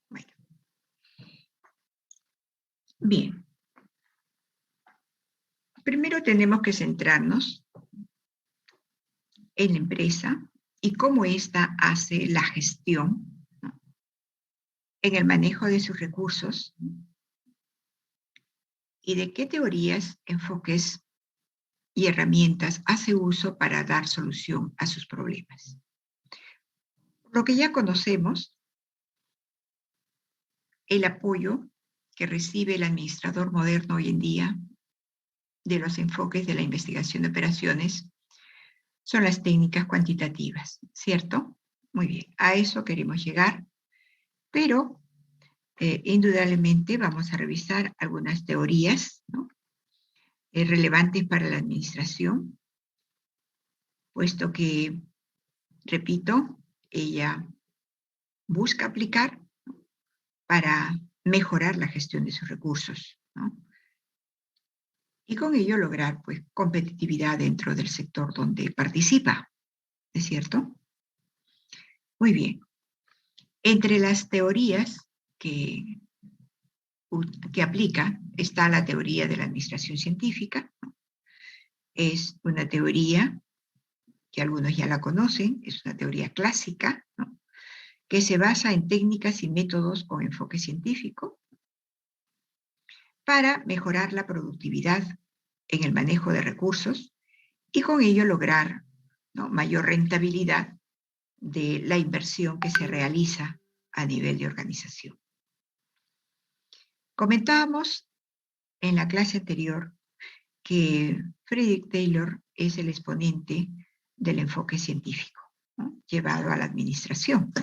Bueno, bien. Primero tenemos que centrarnos en la empresa y cómo ésta hace la gestión, ¿no?, en el manejo de sus recursos y de qué teorías, enfoques y herramientas hace uso para dar solución a sus problemas. Lo que ya conocemos, el apoyo que recibe el administrador moderno hoy en día de los enfoques de la investigación de operaciones son las técnicas cuantitativas, ¿cierto? Muy bien, a eso queremos llegar, pero indudablemente vamos a revisar algunas teorías, ¿no?, relevantes para la administración, puesto que, repito, ella busca aplicar para mejorar la gestión de sus recursos, ¿no?, y con ello lograr, pues, competitividad dentro del sector donde participa, ¿es cierto? Muy bien. Entre las teorías que, que aplica está la teoría de la administración científica, ¿no? Es una teoría que algunos ya la conocen, es una teoría clásica, ¿no?, que se basa en técnicas y métodos con enfoque científico para mejorar la productividad en el manejo de recursos y con ello lograr, ¿no?, mayor rentabilidad de la inversión que se realiza a nivel de organización. Comentábamos en la clase anterior que Frederick Taylor es el exponente del enfoque científico, ¿no?, llevado a la administración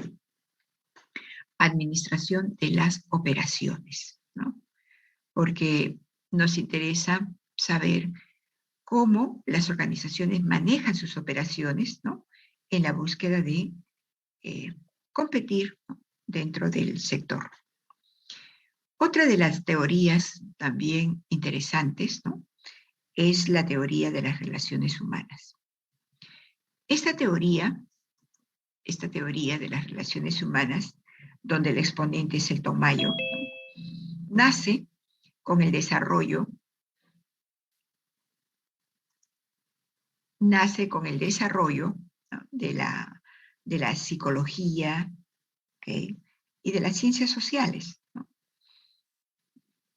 de las operaciones, ¿no?, porque nos interesa saber cómo las organizaciones manejan sus operaciones, ¿no?, en la búsqueda de competir, ¿no?, dentro del sector. Otra de las teorías también interesantes, ¿no?, es la teoría de las relaciones humanas. Esta teoría de las relaciones humanas, donde el exponente es el Tomayo, nace con el desarrollo ¿no?, de la psicología, ¿okay?, y de las ciencias sociales, ¿no?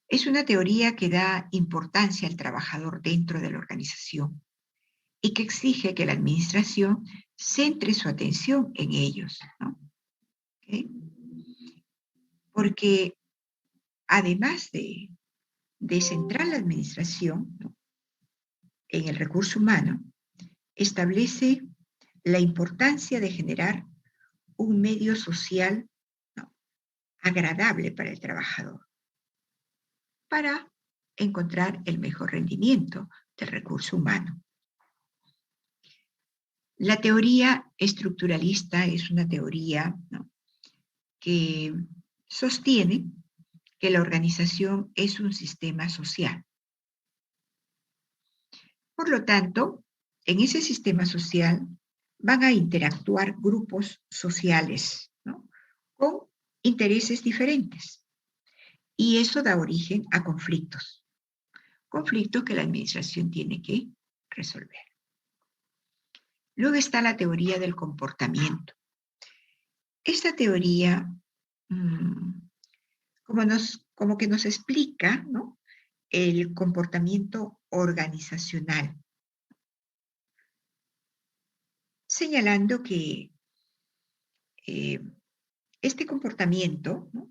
Es una teoría que da importancia al trabajador dentro de la organización y que exige que la administración centre su atención en ellos, ¿no? ¿Okay? Porque además de centrar la administración, ¿no?, en el recurso humano, establece la importancia de generar un medio social, ¿no?, agradable para el trabajador, para encontrar el mejor rendimiento del recurso humano. La teoría estructuralista es una teoría, ¿no?, que sostiene que la organización es un sistema social. Por lo tanto, en ese sistema social van a interactuar grupos sociales, ¿no?, con intereses diferentes. Y eso da origen a conflictos que la administración tiene que resolver. Luego está la teoría del comportamiento. Esta teoría como que nos explica, ¿no?, el comportamiento organizacional, señalando que este comportamiento, ¿no?,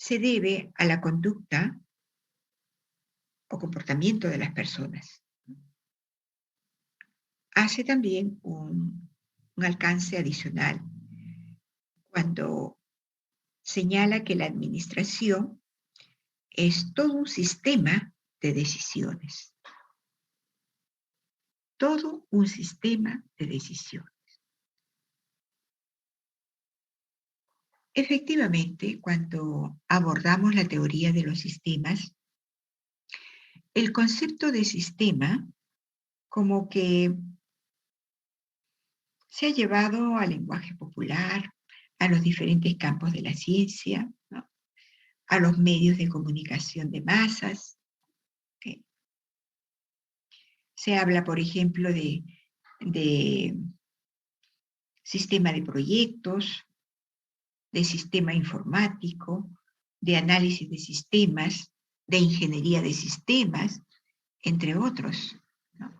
se debe a la conducta o comportamiento de las personas. Hace también un alcance adicional cuando señala que la administración es todo un sistema de decisiones. Todo un sistema de decisiones. Efectivamente, cuando abordamos la teoría de los sistemas, el concepto de sistema como que se ha llevado al lenguaje popular, a los diferentes campos de la ciencia, ¿no? A los medios de comunicación de masas. ¿Okay? Se habla, por ejemplo, de sistema de proyectos, de sistema informático, de análisis de sistemas, de ingeniería de sistemas, entre otros, ¿no?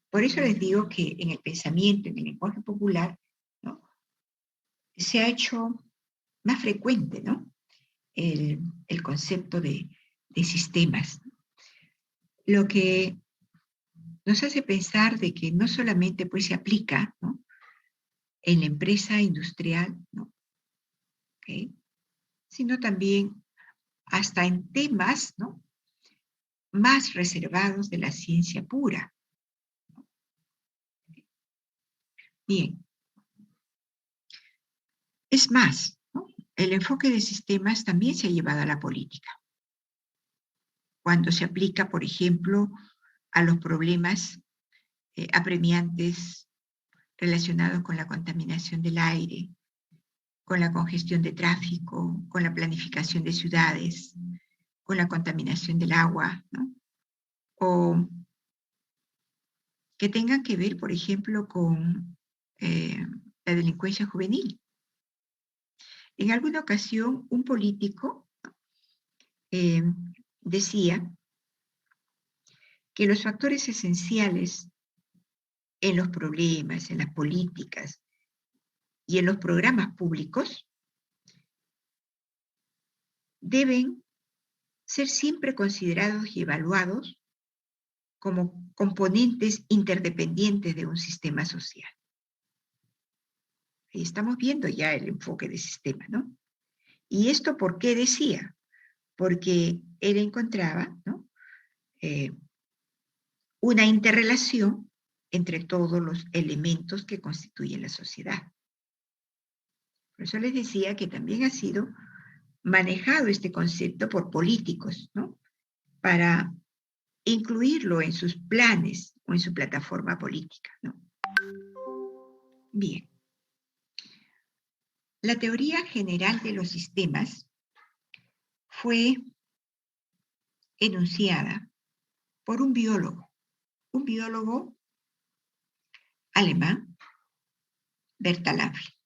Por eso les digo que en el pensamiento, en el lenguaje popular, ¿no? Se ha hecho más frecuente, ¿no? El concepto de sistemas, lo que nos hace pensar de que no solamente pues, se aplica, ¿no? En la empresa industrial, ¿no? ¿Okay? Sino también hasta en temas, ¿no? Más reservados de la ciencia pura. Bien, es más, ¿no? El enfoque de sistemas también se ha llevado a la política. Cuando se aplica, por ejemplo, a los problemas apremiantes relacionados con la contaminación del aire, con la congestión de tráfico, con la planificación de ciudades, con la contaminación del agua, ¿no? O que tengan que ver, por ejemplo, con la delincuencia juvenil. En alguna ocasión, un político decía que los factores esenciales en los problemas, en las políticas y en los programas públicos deben ser siempre considerados y evaluados como componentes interdependientes de un sistema social. Ahí estamos viendo ya el enfoque de sistema, ¿no? ¿Y esto por qué decía? Porque él encontraba, ¿no? Una interrelación entre todos los elementos que constituyen la sociedad. Por eso les decía que también ha sido manejado este concepto por políticos, ¿no? Para incluirlo en sus planes o en su plataforma política, ¿no? Bien. La teoría general de los sistemas fue enunciada por un biólogo alemán, Bertalanffy,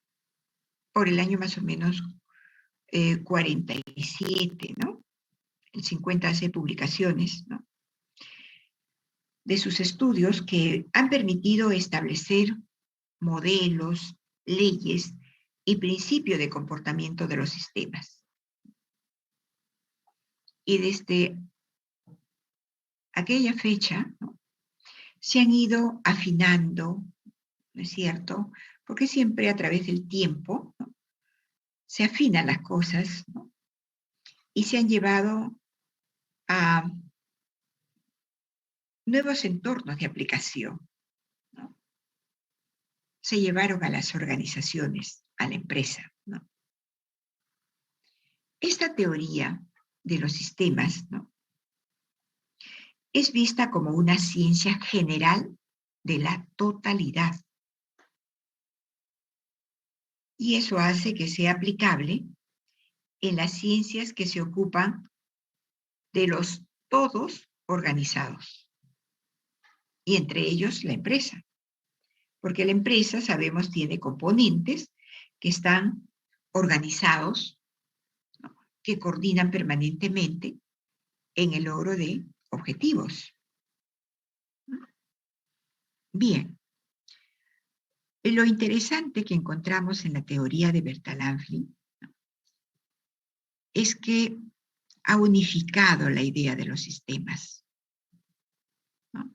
por el año más o menos 47, ¿no? En 50 hace publicaciones, ¿no? De sus estudios que han permitido establecer modelos, leyes y principios de comportamiento de los sistemas. Y desde aquella fecha, ¿no? Se han ido afinando, ¿no es cierto? Porque siempre a través del tiempo, ¿no? Se afinan las cosas, ¿no? Y se han llevado a nuevos entornos de aplicación, ¿no? Se llevaron a las organizaciones, a la empresa, ¿no? Esta teoría de los sistemas, ¿no? Es vista como una ciencia general de la totalidad. Y eso hace que sea aplicable en las ciencias que se ocupan de los todos organizados. Y entre ellos la empresa. Porque la empresa, sabemos, tiene componentes que están organizados, ¿no? Que coordinan permanentemente en el logro de objetivos. Bien. Lo interesante que encontramos en la teoría de Bertalanffy, ¿no? Es que ha unificado la idea de los sistemas, ¿no?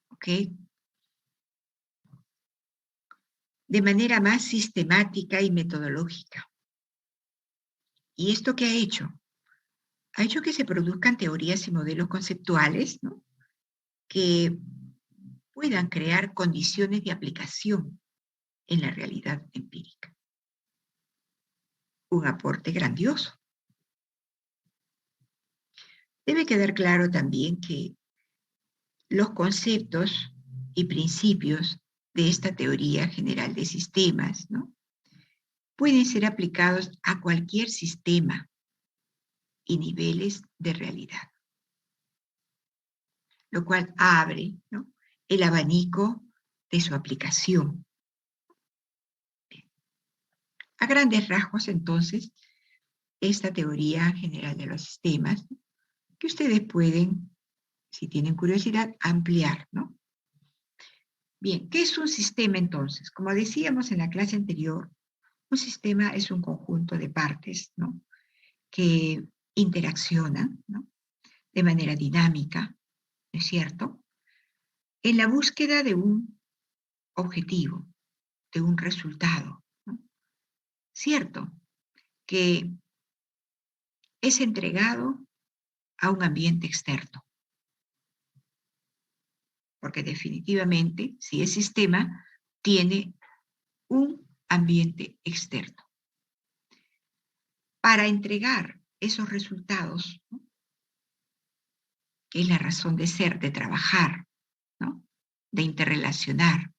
¿Ok? De manera más sistemática y metodológica. ¿Y esto qué ha hecho? Ha hecho que se produzcan teorías y modelos conceptuales, ¿no? Que puedan crear condiciones de aplicación en la realidad empírica. Un aporte grandioso. Debe quedar claro también que los conceptos y principios de esta teoría general de sistemas, ¿no? pueden ser aplicados a cualquier sistema y niveles de realidad, lo cual abre, ¿no?, el abanico de su aplicación. A grandes rasgos, entonces, esta teoría general de los sistemas, que ustedes pueden, si tienen curiosidad, ampliar, ¿no? Bien, ¿qué es un sistema entonces? Como decíamos en la clase anterior, un sistema es un conjunto de partes, ¿no?, que interaccionan, ¿no?, de manera dinámica, ¿no es cierto?, en la búsqueda de un objetivo, de un resultado, ¿no?, cierto, que es entregado a un ambiente externo, porque definitivamente, si es sistema, tiene un ambiente externo. Para entregar esos resultados, ¿no?, que es la razón de ser, de trabajar, ¿no?, de interrelacionar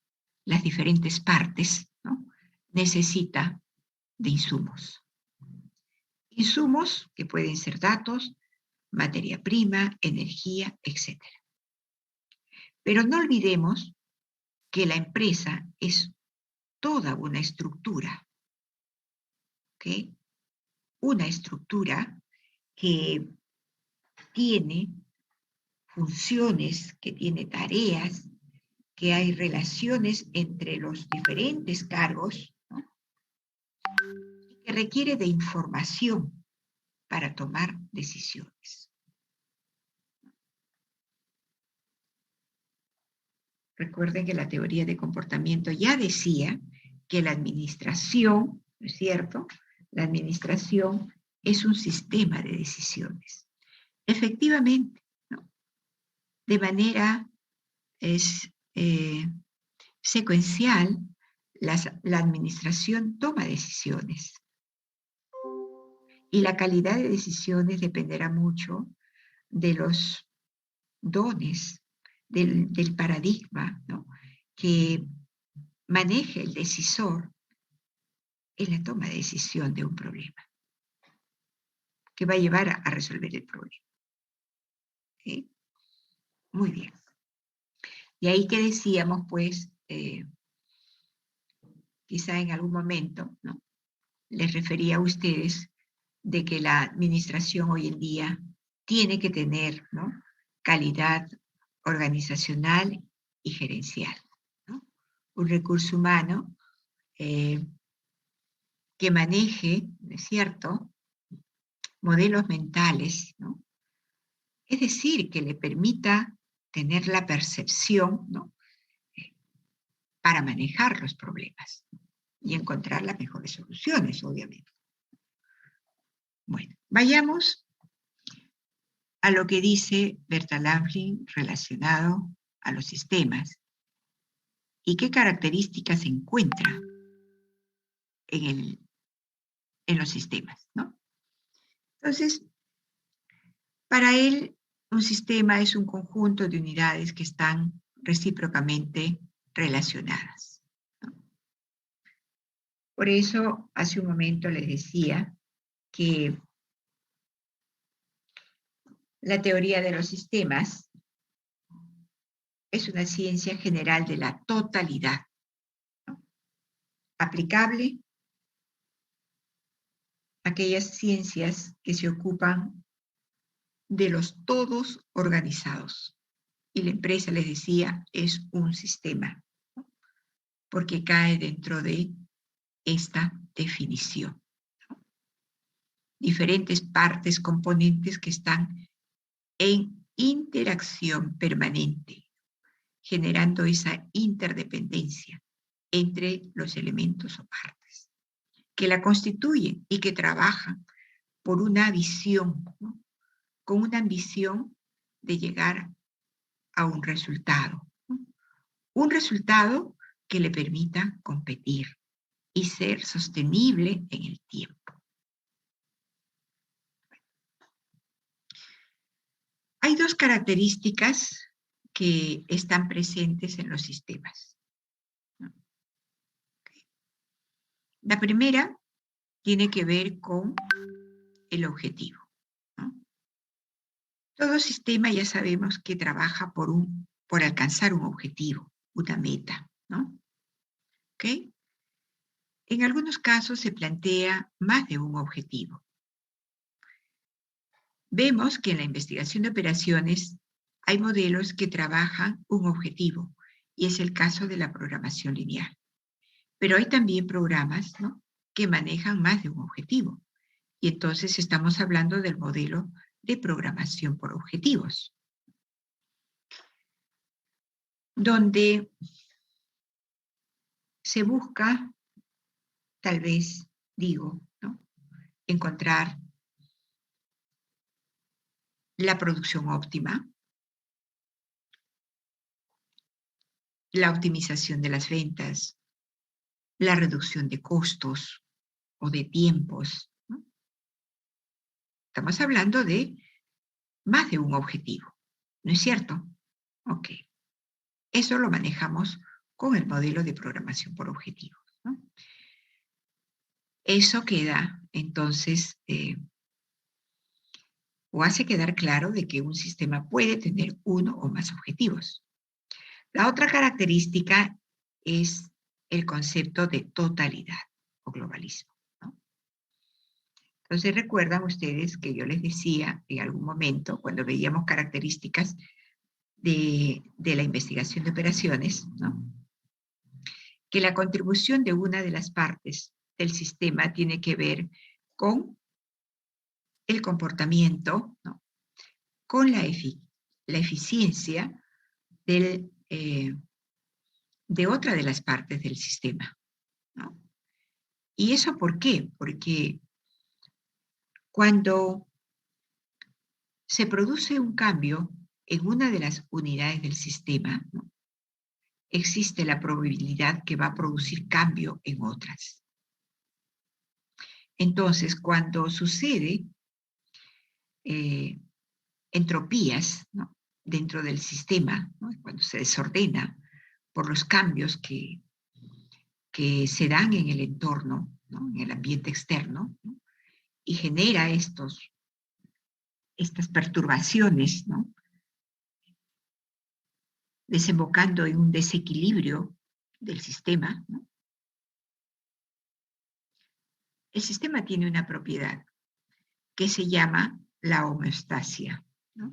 las diferentes partes, ¿no?, necesita de insumos. Insumos que pueden ser datos, materia prima, energía, etc. Pero no olvidemos que la empresa es toda una estructura, ¿ok? Una estructura que tiene funciones, que tiene tareas, que hay relaciones entre los diferentes cargos, ¿no?, que requiere de información para tomar decisiones. Recuerden que la teoría de comportamiento ya decía que la administración, ¿no es cierto?, la administración es un sistema de decisiones. Efectivamente, ¿no?, de manera secuencial, la administración toma decisiones. Y la calidad de decisiones dependerá mucho de los dones, del paradigma, ¿no?, que maneje el decisor en la toma de decisión de un problema, que va a llevar a resolver el problema. ¿Sí? Muy bien. Y ahí que decíamos, pues, quizá en algún momento, ¿no?, les refería a ustedes de que la administración hoy en día tiene que tener, ¿no?, calidad organizacional y gerencial, ¿no?, un recurso humano que maneje, ¿no es cierto?, modelos mentales, ¿no?, es decir, que le permita tener la percepción, ¿no?, para manejar los problemas y encontrar las mejores soluciones, obviamente. Bueno, vayamos a lo que dice Berta Lamplin relacionado a los sistemas y qué características se encuentra en los sistemas, ¿no? Entonces, para él, un sistema es un conjunto de unidades que están recíprocamente relacionadas, ¿no? Por eso, hace un momento les decía que la teoría de los sistemas es una ciencia general de la totalidad, ¿no?, aplicable a aquellas ciencias que se ocupan de los todos organizados. Y la empresa, les decía, es un sistema, ¿no?, porque cae dentro de esta definición, ¿no?, diferentes partes, componentes que están en interacción permanente, generando esa interdependencia entre los elementos o partes que la constituyen y que trabajan por una visión, ¿no?, con una ambición de llegar a un resultado, ¿no?, un resultado que le permita competir y ser sostenible en el tiempo. Hay dos características que están presentes en los sistemas, ¿no? La primera tiene que ver con el objetivo, ¿no? Todo sistema ya sabemos que trabaja por alcanzar un objetivo, una meta, ¿no? ¿Ok? En algunos casos se plantea más de un objetivo. Vemos que en la investigación de operaciones hay modelos que trabajan un objetivo, y es el caso de la programación lineal. Pero hay también programas, ¿no?, que manejan más de un objetivo. Y entonces estamos hablando del modelo de programación por objetivos, donde se busca, tal vez, digo, ¿no?, encontrar la producción óptima, la optimización de las ventas, la reducción de costos o de tiempos, ¿no? Estamos hablando de más de un objetivo, ¿no es cierto? Ok. Eso lo manejamos con el modelo de programación por objetivos, ¿no? Eso queda, entonces, o hace quedar claro de que un sistema puede tener uno o más objetivos. La otra característica es el concepto de totalidad o globalismo, ¿no? Entonces, recuerdan ustedes que yo les decía en algún momento, cuando veíamos características de la investigación de operaciones, ¿no?, que la contribución de una de las partes del sistema tiene que ver con el comportamiento, ¿no?, con la eficiencia de otra de las partes del sistema, ¿no? ¿Y eso por qué? Porque cuando se produce un cambio en una de las unidades del sistema, ¿no?, existe la probabilidad que va a producir cambio en otras. Entonces, cuando sucede entropías, ¿no?, dentro del sistema, ¿no?, cuando se desordena por los cambios que se dan en el entorno, ¿no?, en el ambiente externo, ¿no?, y genera estas perturbaciones, ¿no?, desembocando en un desequilibrio del sistema, ¿no? El sistema tiene una propiedad que se llama la homeostasia, ¿no?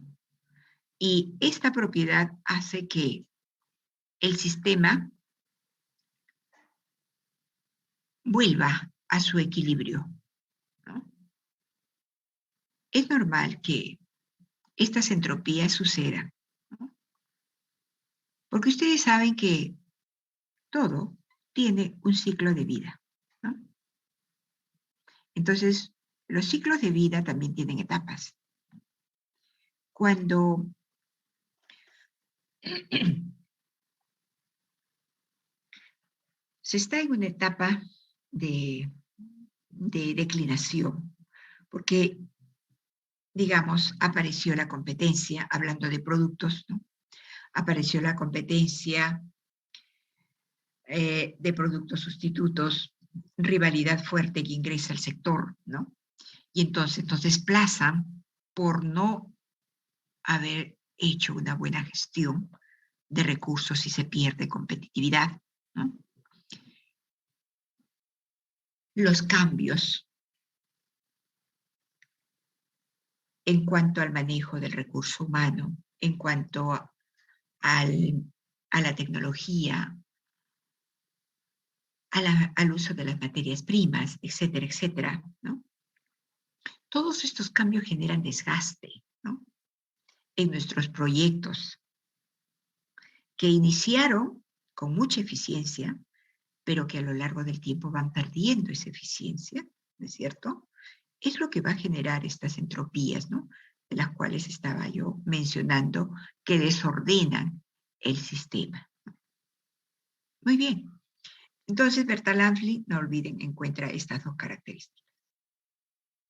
Y esta propiedad hace que el sistema vuelva a su equilibrio, ¿no? Es normal que estas entropías sucedan, ¿no?, porque ustedes saben que todo tiene un ciclo de vida, ¿no? Entonces, los ciclos de vida también tienen etapas. Cuando se está en una etapa de declinación, porque, digamos, apareció la competencia, hablando de productos, ¿no?, apareció la competencia de productos sustitutos, rivalidad fuerte que ingresa al sector, ¿no? Y entonces nos desplazan por no haber hecho una buena gestión de recursos y se pierde competitividad, ¿no? Los cambios en cuanto al manejo del recurso humano, en cuanto al, a la tecnología, al uso de las materias primas, etcétera, etcétera, ¿no? Todos estos cambios generan desgaste, ¿no?, en nuestros proyectos, que iniciaron con mucha eficiencia, pero que a lo largo del tiempo van perdiendo esa eficiencia, ¿no es cierto? Es lo que va a generar estas entropías, ¿no?, de las cuales estaba yo mencionando, que desordenan el sistema. Muy bien. Entonces, Bertalanffy, no olviden, encuentra estas dos características: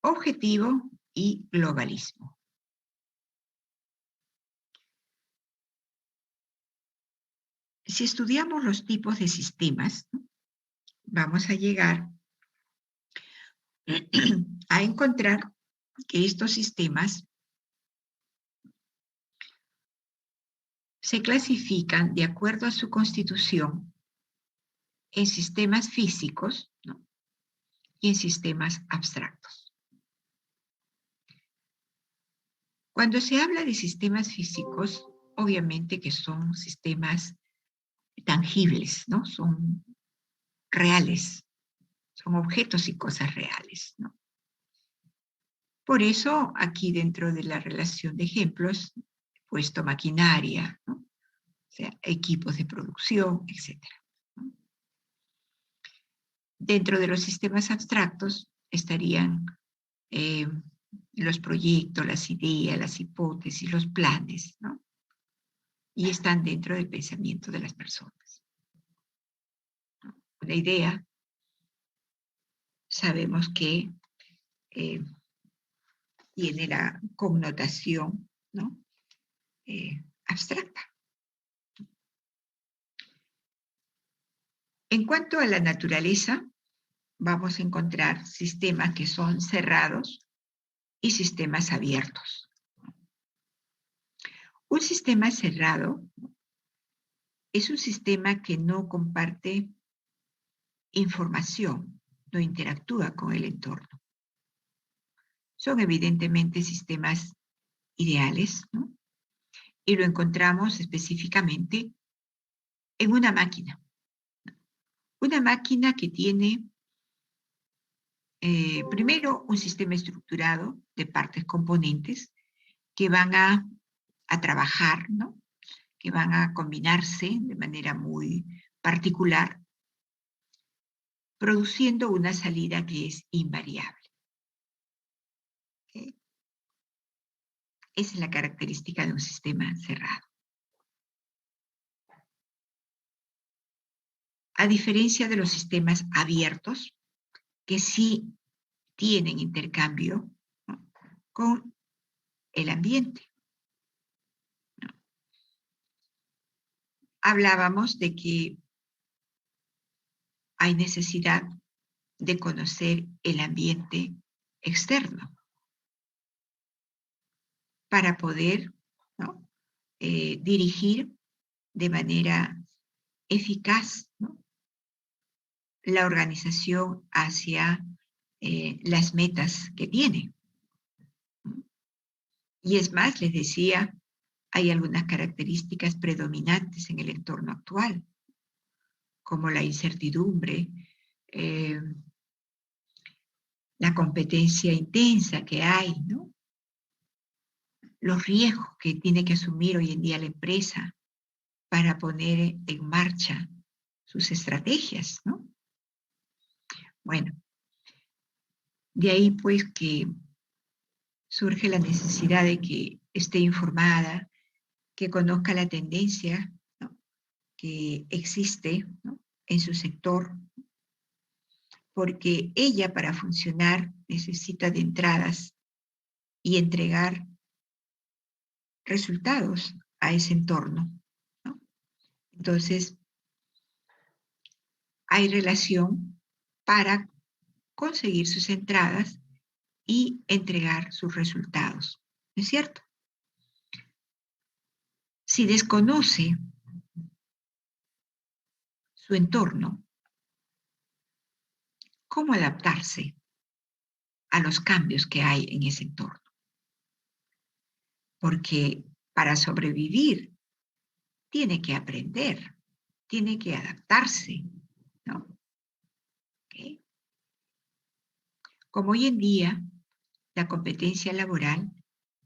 objetivo y globalismo. Si estudiamos los tipos de sistemas, ¿no?, vamos a llegar a encontrar que estos sistemas se clasifican de acuerdo a su constitución en sistemas físicos, ¿no?, y en sistemas abstractos. Cuando se habla de sistemas físicos, obviamente que son sistemas tangibles, ¿no? Son reales, son objetos y cosas reales, ¿no? Por eso, aquí dentro de la relación de ejemplos, he puesto maquinaria, ¿no?, o sea, equipos de producción, etc., ¿no? Dentro de los sistemas abstractos estarían los proyectos, las ideas, las hipótesis, los planes, ¿no? Y están dentro del pensamiento de las personas, ¿no? Una idea, sabemos que eh, tiene la connotación, ¿no?, abstracta. En cuanto a la naturaleza, vamos a encontrar sistemas que son cerrados y sistemas abiertos. Un sistema cerrado es un sistema que no comparte información, no interactúa con el entorno. Son evidentemente sistemas ideales, ¿no?, y lo encontramos específicamente en una máquina. Una máquina que tiene primero un sistema estructurado de partes componentes que van a trabajar, ¿no?, que van a combinarse de manera muy particular, produciendo una salida que es invariable. ¿Ok? Esa es la característica de un sistema cerrado. A diferencia de los sistemas abiertos, que sí tienen intercambio, ¿no?, con el ambiente, ¿no? Hablábamos de que hay necesidad de conocer el ambiente externo para poder, ¿no?, dirigir de manera eficaz, ¿no?, la organización hacia las metas que tiene, ¿no? Y es más, les decía, hay algunas características predominantes en el entorno actual, como la incertidumbre, eh, la competencia intensa que hay, ¿no?, los riesgos que tiene que asumir hoy en día la empresa para poner en marcha sus estrategias, ¿no? Bueno, de ahí pues que surge la necesidad de que esté informada, que conozca la tendencia, ¿no?, que existe, ¿no?, en su sector, porque ella para funcionar necesita de entradas y entregar resultados a ese entorno, ¿no? Entonces, hay relación para conseguir sus entradas y entregar sus resultados, ¿no es cierto? Si desconoce su entorno, ¿cómo adaptarse a los cambios que hay en ese entorno? Porque para sobrevivir tiene que aprender, tiene que adaptarse, ¿no? ¿Ok? Como hoy en día la competencia laboral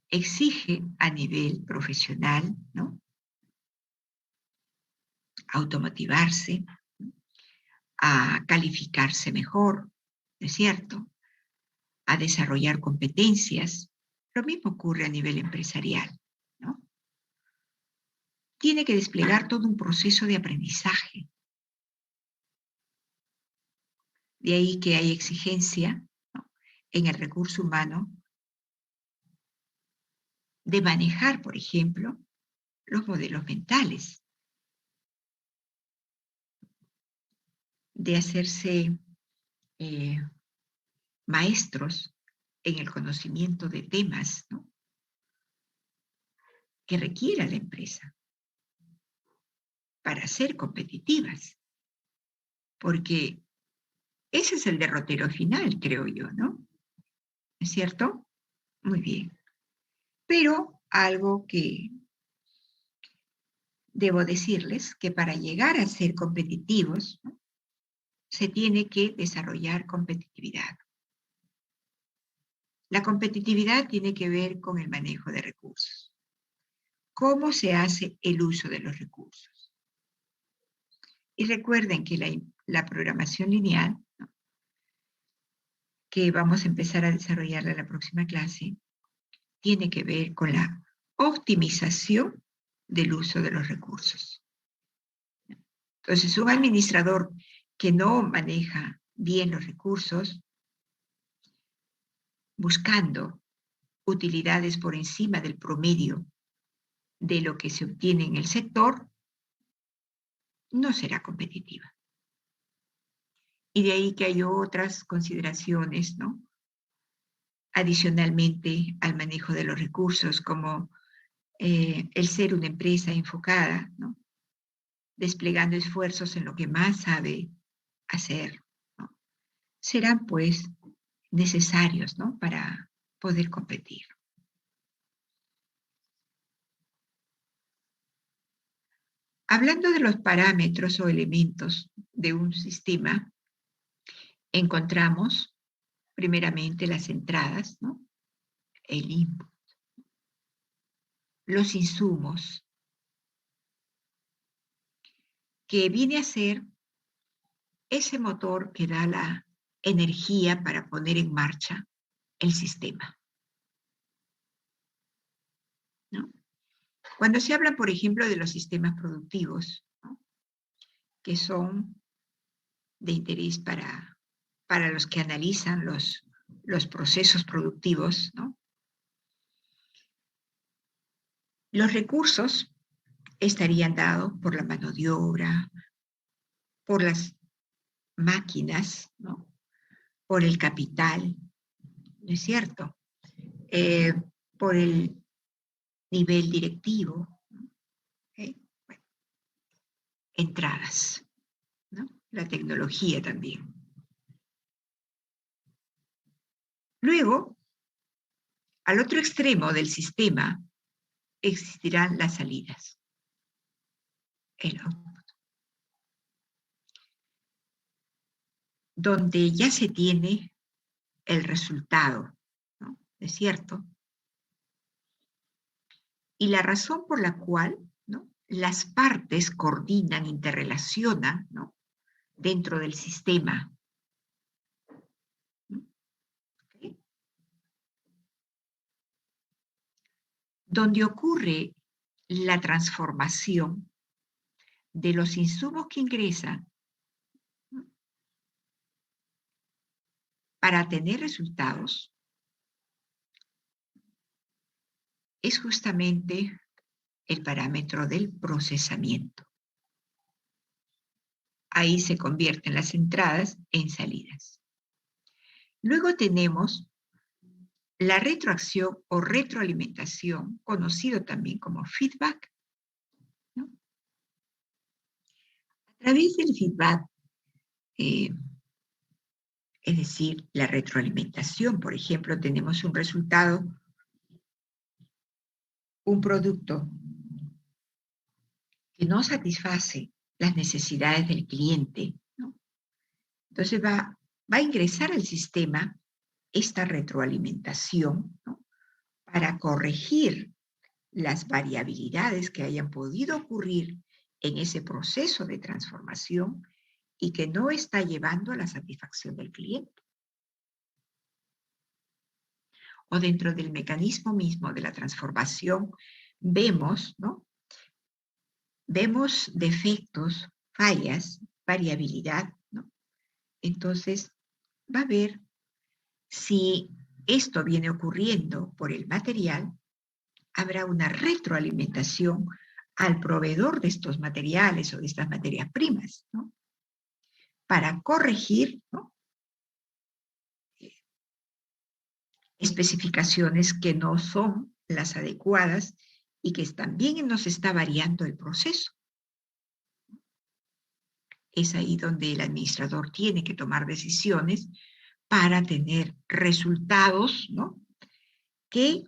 exige a nivel profesional, ¿no?, automotivarse, a calificarse mejor, ¿no es cierto?, a desarrollar competencias. Lo mismo ocurre a nivel empresarial, ¿no? Tiene que desplegar todo un proceso de aprendizaje. De ahí que hay exigencia, ¿no?, en el recurso humano de manejar, por ejemplo, los modelos mentales, de hacerse maestros en el conocimiento de temas, ¿no?, que requiera la empresa para ser competitivas, porque ese es el derrotero final, creo yo, ¿no? ¿Es cierto? Muy bien. Pero algo que debo decirles, que para llegar a ser competitivos, ¿no?, se tiene que desarrollar competitividad. La competitividad tiene que ver con el manejo de recursos. ¿Cómo se hace el uso de los recursos? Y recuerden que la programación lineal, ¿no?, que vamos a empezar a desarrollarla en la próxima clase, tiene que ver con la optimización del uso de los recursos. Entonces, un administrador que no maneja bien los recursos, buscando utilidades por encima del promedio de lo que se obtiene en el sector, no será competitiva. Y de ahí que hay otras consideraciones, ¿no?, adicionalmente al manejo de los recursos, como el ser una empresa enfocada, ¿no?, desplegando esfuerzos en lo que más sabe hacer, ¿no?, serán pues necesarios, ¿no?, para poder competir. Hablando de los parámetros o elementos de un sistema, encontramos primeramente las entradas, ¿no?, el input, los insumos, que viene a ser ese motor que da la energía para poner en marcha el sistema, ¿no? Cuando se habla, por ejemplo, de los sistemas productivos, ¿no?, que son de interés para los que analizan los procesos productivos, ¿no?, los recursos estarían dados por la mano de obra, por las máquinas, ¿no?, por el capital, ¿no es cierto? Eh, por el nivel directivo, ¿no? Bueno, entradas, ¿no? La tecnología también. Luego, al otro extremo del sistema, existirán las salidas, el output, donde ya se tiene el resultado, ¿no?, ¿es cierto? Y la razón por la cual, ¿no?, las partes coordinan, interrelacionan, ¿no?, dentro del sistema, ¿no?, ¿okay?, donde ocurre la transformación de los insumos que ingresan, ¿no?, para tener resultados, es justamente el parámetro del procesamiento. Ahí se convierten las entradas en salidas. Luego tenemos la retroacción o retroalimentación, conocido también como feedback, ¿no? A través del feedback, eh, es decir, la retroalimentación, por ejemplo, tenemos un resultado, un producto que no satisface las necesidades del cliente, ¿no? Entonces va a ingresar al sistema esta retroalimentación, ¿no?, para corregir las variabilidades que hayan podido ocurrir en ese proceso de transformación y que no está llevando a la satisfacción del cliente. O dentro del mecanismo mismo de la transformación vemos, ¿no?, vemos defectos, fallas, variabilidad, ¿no? Entonces, va a ver si esto viene ocurriendo por el material, habrá una retroalimentación al proveedor de estos materiales o de estas materias primas, ¿no?, para corregir, ¿no?, especificaciones que no son las adecuadas y que también nos está variando el proceso. Es ahí donde el administrador tiene que tomar decisiones para tener resultados, ¿no?, que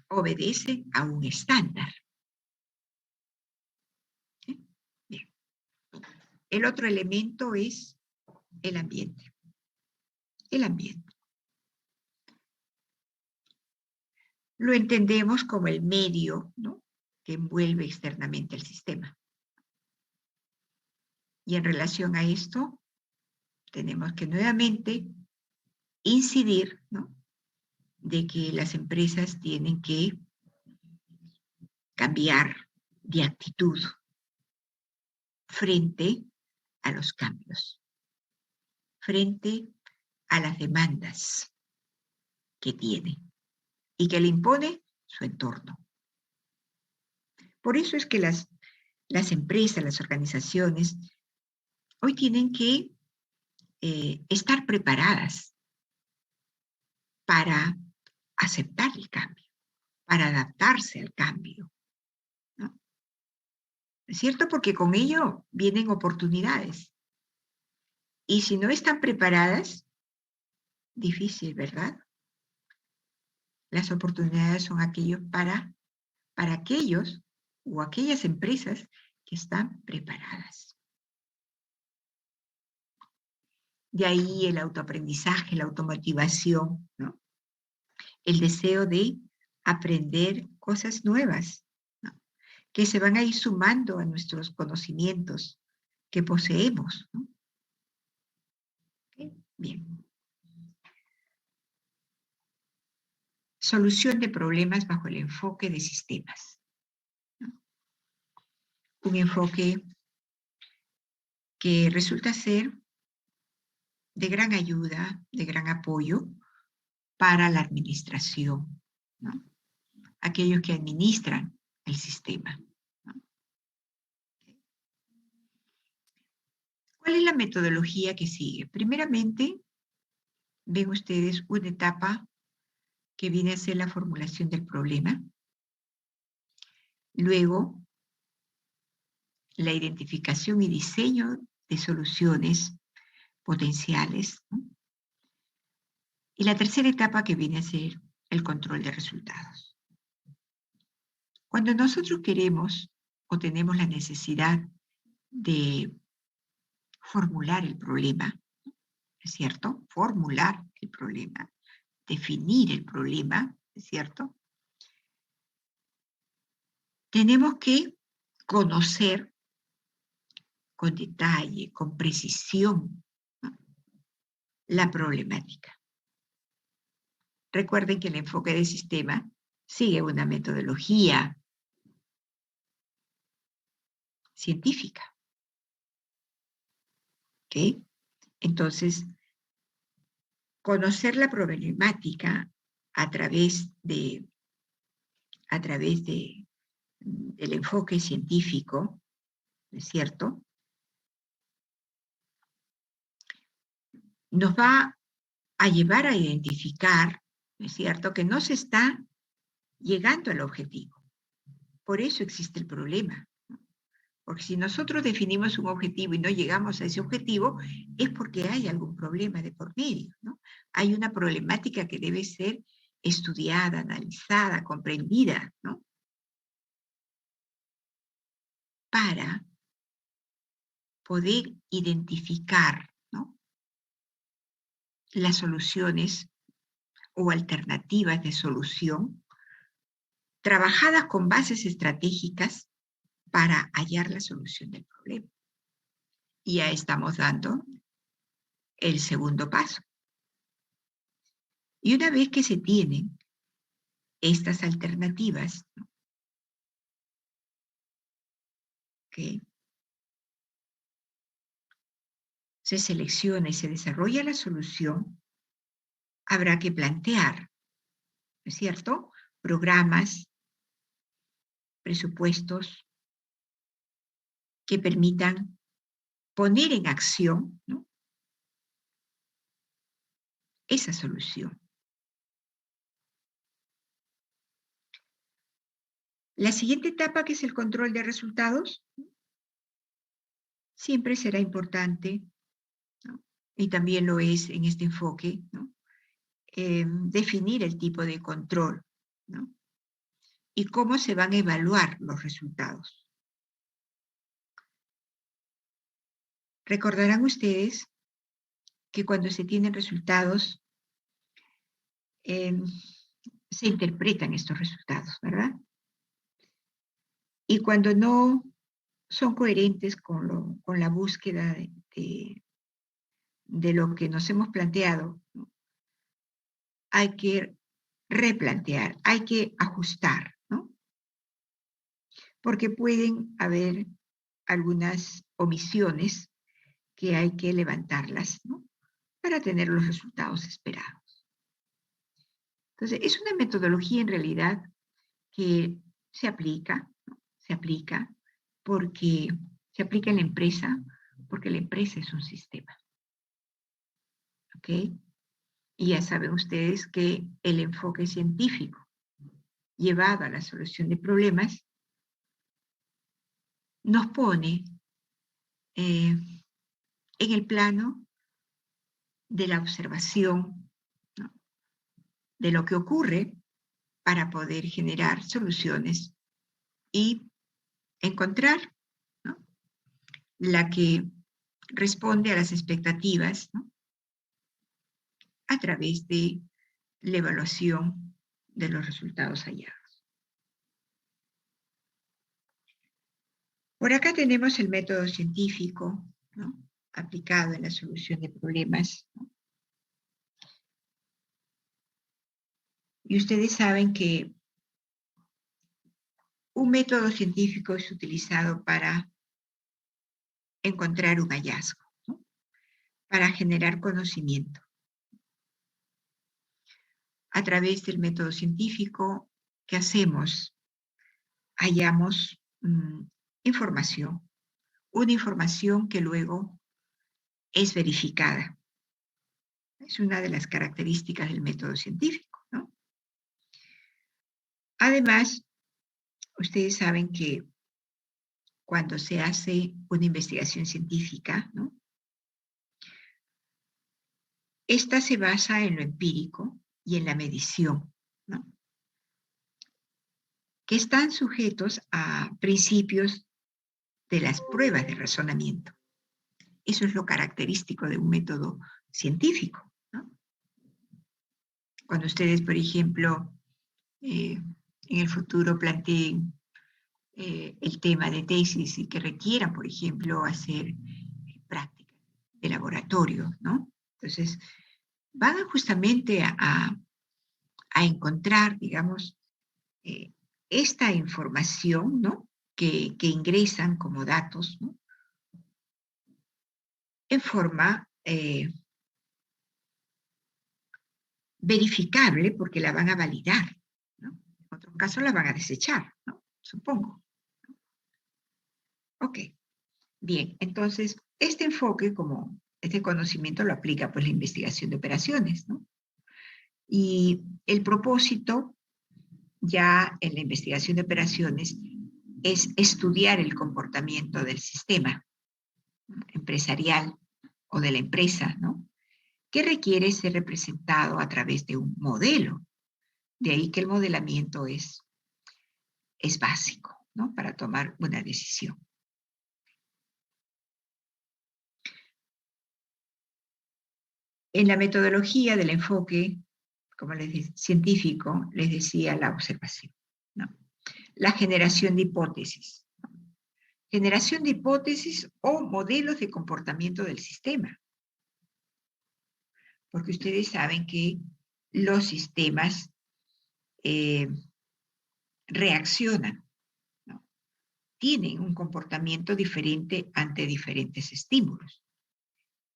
obedecen a un estándar. ¿Sí? Bien. El otro elemento es el ambiente. El ambiente. Lo entendemos como el medio, ¿no?, que envuelve externamente el sistema. Y en relación a esto, tenemos que nuevamente incidir, ¿no?, de que las empresas tienen que cambiar de actitud frente a los cambios, frente a las demandas que tiene y que le impone su entorno. Por eso es que las empresas, las organizaciones, hoy tienen que estar preparadas para aceptar el cambio, para adaptarse al cambio, ¿no? ¿Es cierto? Porque con ello vienen oportunidades. Y si no están preparadas, difícil, ¿verdad? Las oportunidades son aquellos para aquellos o aquellas empresas que están preparadas. De ahí el autoaprendizaje, la automotivación, ¿no?, el deseo de aprender cosas nuevas, ¿no?, que se van a ir sumando a nuestros conocimientos que poseemos, ¿no? ¿Okay? Bien. Solución de problemas bajo el enfoque de sistemas, ¿no? Un enfoque que resulta ser de gran ayuda, de gran apoyo para la administración, ¿no?, aquellos que administran el sistema, ¿no? ¿Cuál es la metodología que sigue? Primeramente, ven ustedes una etapa que viene a ser la formulación del problema. Luego, la identificación y diseño de soluciones potenciales, ¿no? Y la tercera etapa que viene a ser el control de resultados. Cuando nosotros queremos o tenemos la necesidad de formular el problema, ¿es cierto? Formular el problema, definir el problema, ¿es cierto? Tenemos que conocer con detalle, con precisión, ¿no?, la problemática. Recuerden que el enfoque de sistema sigue una metodología científica, ¿ok? Entonces, conocer la problemática a través del enfoque científico, ¿no es cierto?, nos va a llevar a identificar, ¿no es cierto?, que no se está llegando al objetivo. Por eso existe el problema, ¿no? Porque si nosotros definimos un objetivo y no llegamos a ese objetivo, es porque hay algún problema de por medio, ¿no? Hay una problemática que debe ser estudiada, analizada, comprendida, ¿no?, para poder identificar, ¿no?, las soluciones o alternativas de solución trabajadas con bases estratégicas para hallar la solución del problema. Y ya estamos dando el segundo paso. Y una vez que se tienen estas alternativas, ¿no?, que se selecciona y se desarrolla la solución, habrá que plantear, ¿no es cierto?, programas, presupuestos que permitan poner en acción, ¿no?, esa solución. La siguiente etapa, que es el control de resultados, siempre será importante, ¿no? Y también lo es en este enfoque, ¿no? Definir el tipo de control, ¿no? Y cómo se van a evaluar los resultados. Recordarán ustedes que cuando se tienen resultados, se interpretan estos resultados, ¿verdad? Y cuando no son coherentes con la búsqueda de lo que nos hemos planteado, ¿no? Hay que replantear, hay que ajustar, ¿no? Porque pueden haber algunas omisiones que hay que levantarlas, ¿no? Para tener los resultados esperados. Entonces, es una metodología en realidad que se aplica, ¿no? Se aplica porque se aplica en la empresa, porque la empresa es un sistema, ¿ok? Y ya saben ustedes que el enfoque científico llevado a la solución de problemas nos pone en el plano de la observación, ¿no? De lo que ocurre para poder generar soluciones y encontrar, ¿no? La que responde a las expectativas, ¿no? A través de la evaluación de los resultados hallados. Por acá tenemos el método científico, ¿no? Aplicado en la solución de problemas, ¿no? Y ustedes saben que un método científico es utilizado para encontrar un hallazgo, ¿no? Para generar conocimiento. A través del método científico, ¿qué hacemos? Hallamos información, una información que luego es verificada. Es una de las características del método científico, ¿no? Además, ustedes saben que cuando se hace una investigación científica, ¿no? Esta se basa en lo empírico y en la medición, ¿no? Que están sujetos a principios de las pruebas de razonamiento. Eso es lo característico de un método científico, ¿no? Cuando ustedes, por ejemplo, en el futuro planteen el tema de tesis y que requieran, por ejemplo, hacer prácticas de laboratorio, ¿no? Entonces, van justamente a encontrar, digamos, esta información, ¿no? Que ingresan como datos, ¿no? En forma verificable, porque la van a validar, ¿no? En otro caso la van a desechar, ¿no? Supongo. Ok, bien, entonces este enfoque, como este conocimiento lo aplica pues la investigación de operaciones, ¿no? Y el propósito ya en la investigación de operaciones es estudiar el comportamiento del sistema empresarial o de la empresa, ¿no? Que requiere ser representado a través de un modelo. De ahí que el modelamiento es básico, ¿no? Para tomar una decisión. En la metodología del enfoque, como científico, les decía la observación, ¿no? La generación de hipótesis. Generación de hipótesis o modelos de comportamiento del sistema. Porque ustedes saben que los sistemas reaccionan, ¿no? Tienen un comportamiento diferente ante diferentes estímulos.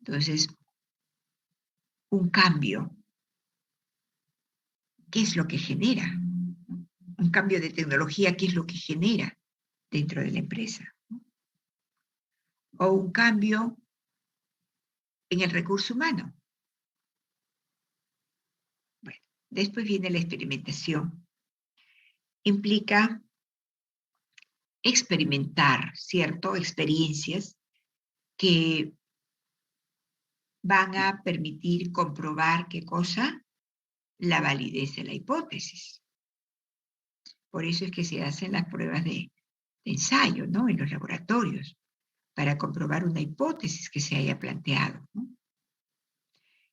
Entonces, un cambio, ¿qué es lo que genera? Un cambio de tecnología, ¿qué es lo que genera dentro de la empresa? O un cambio en el recurso humano. Bueno, después viene la experimentación. Implica experimentar, ¿cierto? Experiencias que van a permitir comprobar qué cosa, la validez de la hipótesis. Por eso es que se hacen las pruebas de ensayo, ¿no? En los laboratorios, para comprobar una hipótesis que se haya planteado, ¿no?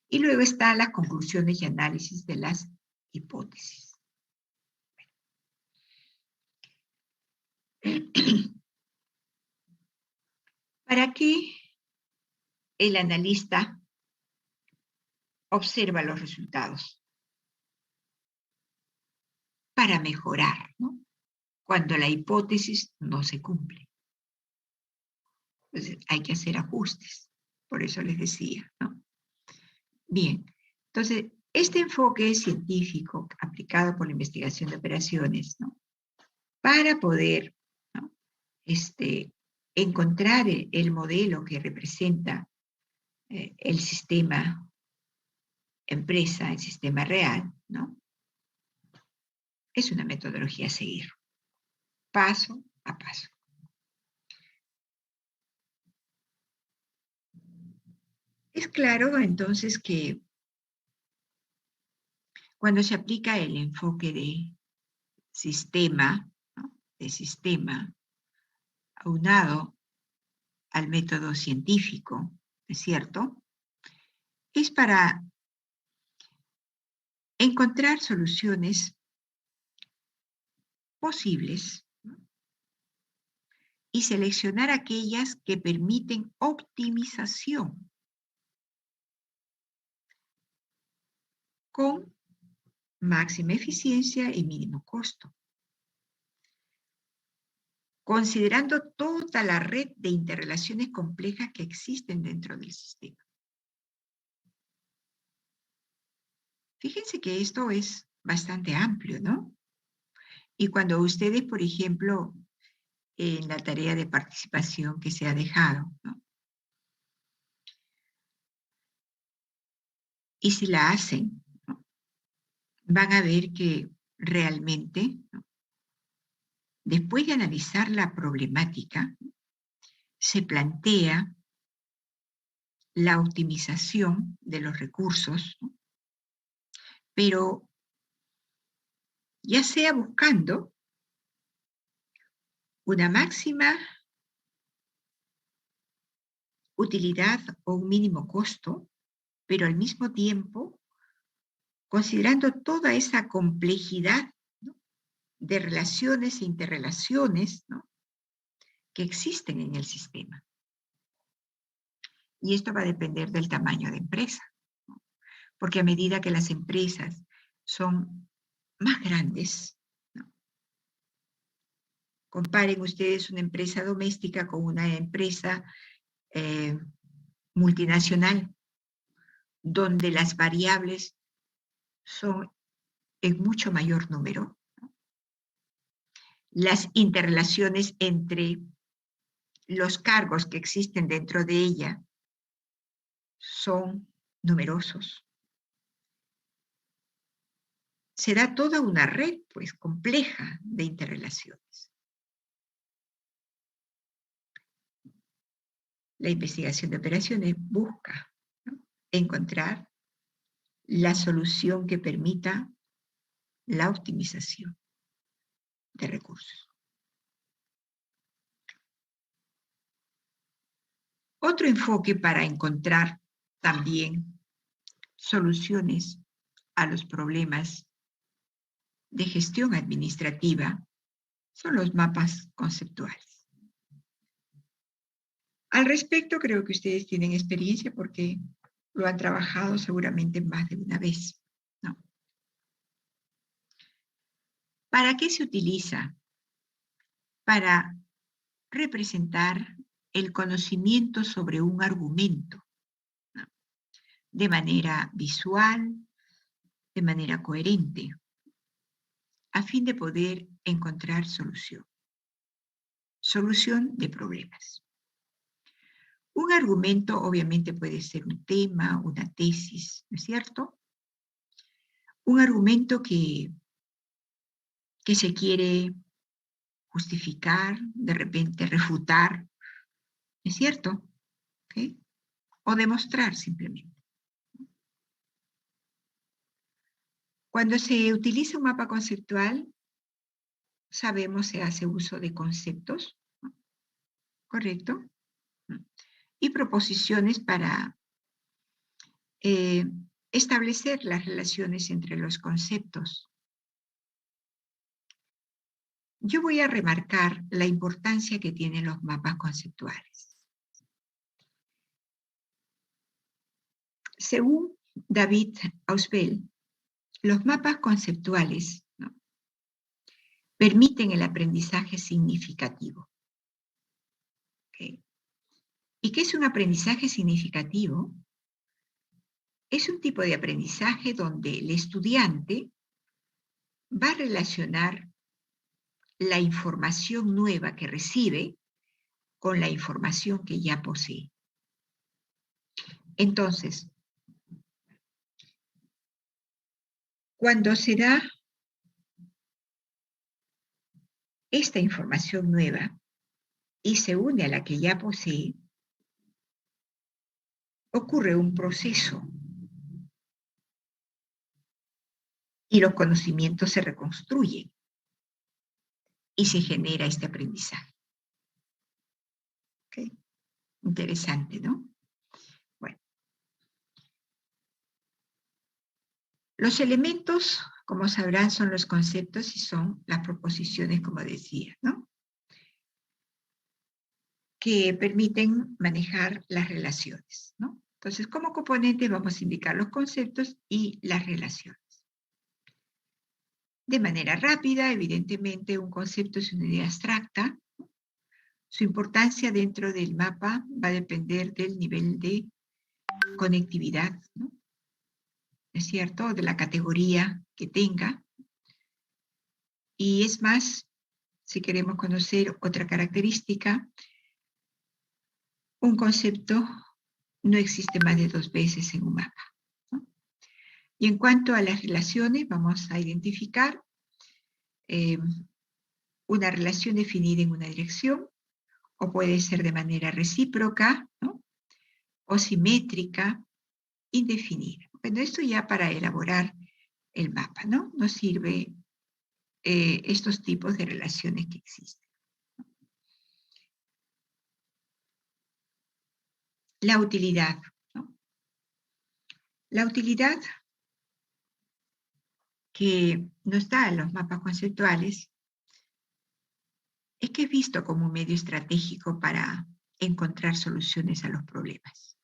Y luego están las conclusiones y análisis de las hipótesis. ¿Para qué el analista observa los resultados? Para mejorar, ¿no? Cuando la hipótesis no se cumple. Entonces hay que hacer ajustes. Por eso les decía, ¿no? Bien, entonces este enfoque científico aplicado por la investigación de operaciones, ¿no? Para poder, ¿no? Encontrar el modelo que representa el sistema empresa, el sistema real, ¿no? Es una metodología a seguir, paso a paso. Es claro entonces que cuando se aplica el enfoque de sistema, ¿no? De sistema, aunado al método científico, ¿es cierto? Es para encontrar soluciones posibles, ¿no? Y seleccionar aquellas que permiten optimización con máxima eficiencia y mínimo costo, considerando toda la red de interrelaciones complejas que existen dentro del sistema. Fíjense que esto es bastante amplio, ¿no? Y cuando ustedes, por ejemplo, en la tarea de participación que se ha dejado, ¿no? Y si la hacen, ¿no? Van a ver que realmente, ¿no? Después de analizar la problemática, se plantea la optimización de los recursos, ¿no? Pero ya sea buscando una máxima utilidad o un mínimo costo, pero al mismo tiempo considerando toda esa complejidad, ¿no? De relaciones e interrelaciones, ¿no? Que existen en el sistema. Y esto va a depender del tamaño de empresa, ¿no? Porque a medida que las empresas son más grandes, ¿no? Comparen ustedes una empresa doméstica con una empresa multinacional, donde las variables son en mucho mayor número. Las interrelaciones entre los cargos que existen dentro de ella son numerosos. Será toda una red, pues, compleja de interrelaciones. La investigación de operaciones busca, ¿no? Encontrar la solución que permita la optimización de recursos. Otro enfoque para encontrar también soluciones a los problemas de gestión administrativa son los mapas conceptuales. Al respecto, creo que ustedes tienen experiencia porque lo han trabajado seguramente más de una vez, ¿no? ¿Para qué se utiliza? Para representar el conocimiento sobre un argumento, ¿no? De manera visual, de manera coherente, a fin de poder encontrar solución. Solución de problemas. Un argumento obviamente puede ser un tema, una tesis, ¿no es cierto? Un argumento que se quiere justificar, de repente refutar, ¿es cierto? ¿Okay? O demostrar simplemente. Cuando se utiliza un mapa conceptual, sabemos se hace uso de conceptos, ¿no? ¿Correcto? Y proposiciones para establecer las relaciones entre los conceptos. Yo voy a remarcar la importancia que tienen los mapas conceptuales. Según David Ausubel, los mapas conceptuales, ¿no?, permiten el aprendizaje significativo. ¿Okay? ¿Y qué es un aprendizaje significativo? Es un tipo de aprendizaje donde el estudiante va a relacionar la información nueva que recibe con la información que ya posee. Entonces, cuando se da esta información nueva y se une a la que ya posee, ocurre un proceso y los conocimientos se reconstruyen y se genera este aprendizaje. ¿Okay? Interesante, ¿no? Bueno. Los elementos, como sabrán, son los conceptos y son las proposiciones, como decía, ¿no?, que permiten manejar las relaciones, ¿no? Entonces, como componente vamos a indicar los conceptos y las relaciones. De manera rápida, evidentemente, un concepto es una idea abstracta. Su importancia dentro del mapa va a depender del nivel de conectividad, ¿no?, ¿es cierto?, de la categoría que tenga. Y es más, si queremos conocer otra característica, un concepto no existe más de 2 veces en un mapa, ¿no? Y en cuanto a las relaciones, vamos a identificar una relación definida en una dirección, o puede ser de manera recíproca, ¿no?, o simétrica, indefinida. Bueno, esto ya para elaborar el mapa, ¿no? Nos sirve estos tipos de relaciones que existen. La utilidad, ¿no? La utilidad que nos dan los mapas conceptuales es que es visto como un medio estratégico para encontrar soluciones a los problemas.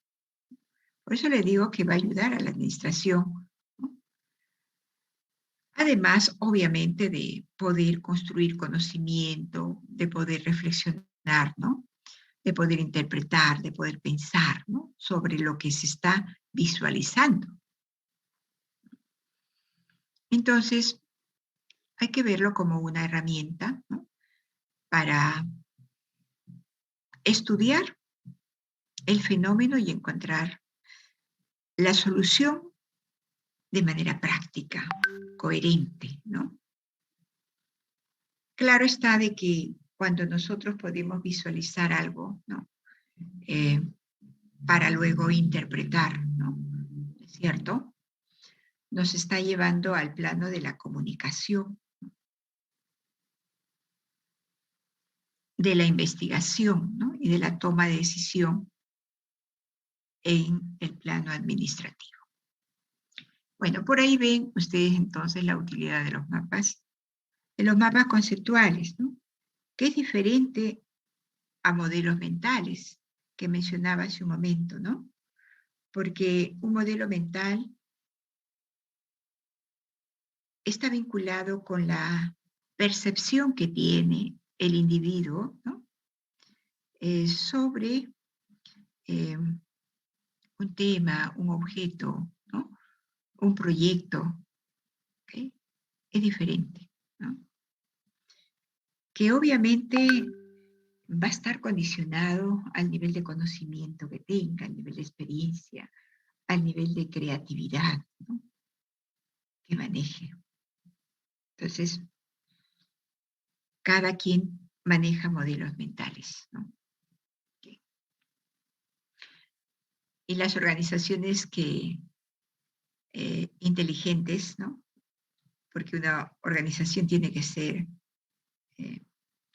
Por eso le digo que va a ayudar a la administración, ¿no? Además, obviamente, de poder construir conocimiento, de poder reflexionar, ¿no?, de poder interpretar, de poder pensar, ¿no?, sobre lo que se está visualizando. Entonces, hay que verlo como una herramienta, ¿no?, para estudiar el fenómeno y encontrar la solución de manera práctica, coherente, ¿no? Claro está de que cuando nosotros podemos visualizar algo, ¿no?, eh, para luego interpretar, ¿no?, ¿es cierto?, nos está llevando al plano de la comunicación, de la investigación, ¿no?, y de la toma de decisión en el plano administrativo. Bueno, por ahí ven ustedes entonces la utilidad de los mapas conceptuales, ¿no?, que es diferente a modelos mentales que mencionaba hace un momento, ¿no? Porque un modelo mental está vinculado con la percepción que tiene el individuo, ¿no?, sobre un tema, un objeto, ¿no?, un proyecto, ¿okay? Es diferente, ¿no? Que obviamente va a estar condicionado al nivel de conocimiento que tenga, al nivel de experiencia, al nivel de creatividad, ¿no?, que maneje. Entonces, cada quien maneja modelos mentales, ¿no? Okay. Y las organizaciones inteligentes, ¿no? Porque una organización tiene que ser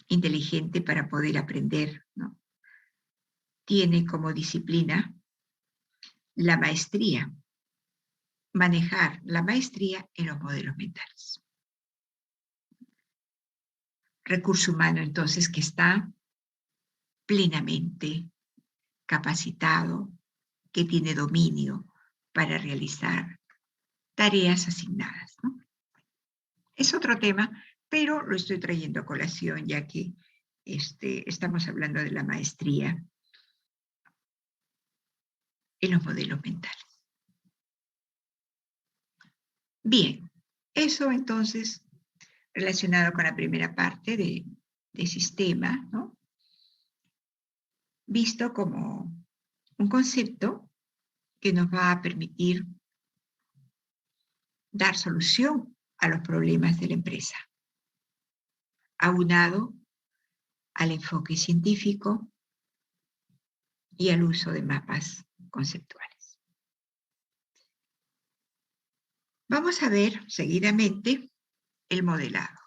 inteligente para poder aprender, ¿no? Tiene como disciplina la maestría, manejar la maestría en los modelos mentales. Recurso humano, entonces, que está plenamente capacitado, que tiene dominio para realizar tareas asignadas, ¿no? Es otro tema, pero lo estoy trayendo a colación ya que estamos hablando de la maestría en los modelos mentales. Bien, eso entonces relacionado con la primera parte de sistema, ¿no? Visto como un concepto que nos va a permitir dar solución a los problemas de la empresa, aunado al enfoque científico y al uso de mapas conceptuales. Vamos a ver seguidamente el modelado,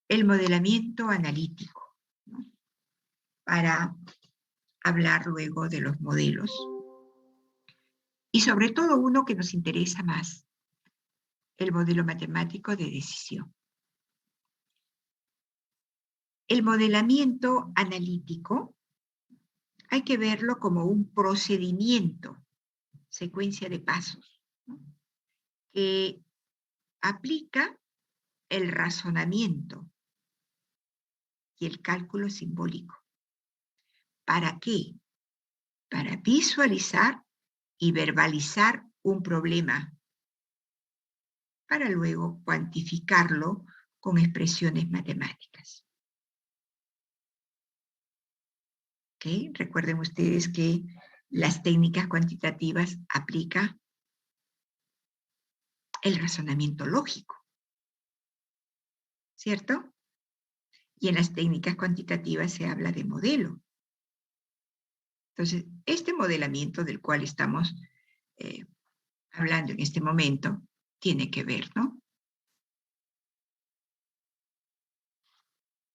el modelamiento analítico, ¿no? Para hablar luego de los modelos y sobre todo uno que nos interesa más, el modelo matemático de decisión. El modelamiento analítico hay que verlo como un procedimiento, secuencia de pasos, ¿no? Que aplica el razonamiento y el cálculo simbólico. ¿Para qué? Para visualizar y verbalizar un problema, para luego cuantificarlo con expresiones matemáticas. ¿Okay? Recuerden ustedes que las técnicas cuantitativas aplican el razonamiento lógico, ¿cierto? Y en las técnicas cuantitativas se habla de modelo. Entonces, este modelamiento del cual estamos hablando en este momento tiene que ver, ¿no?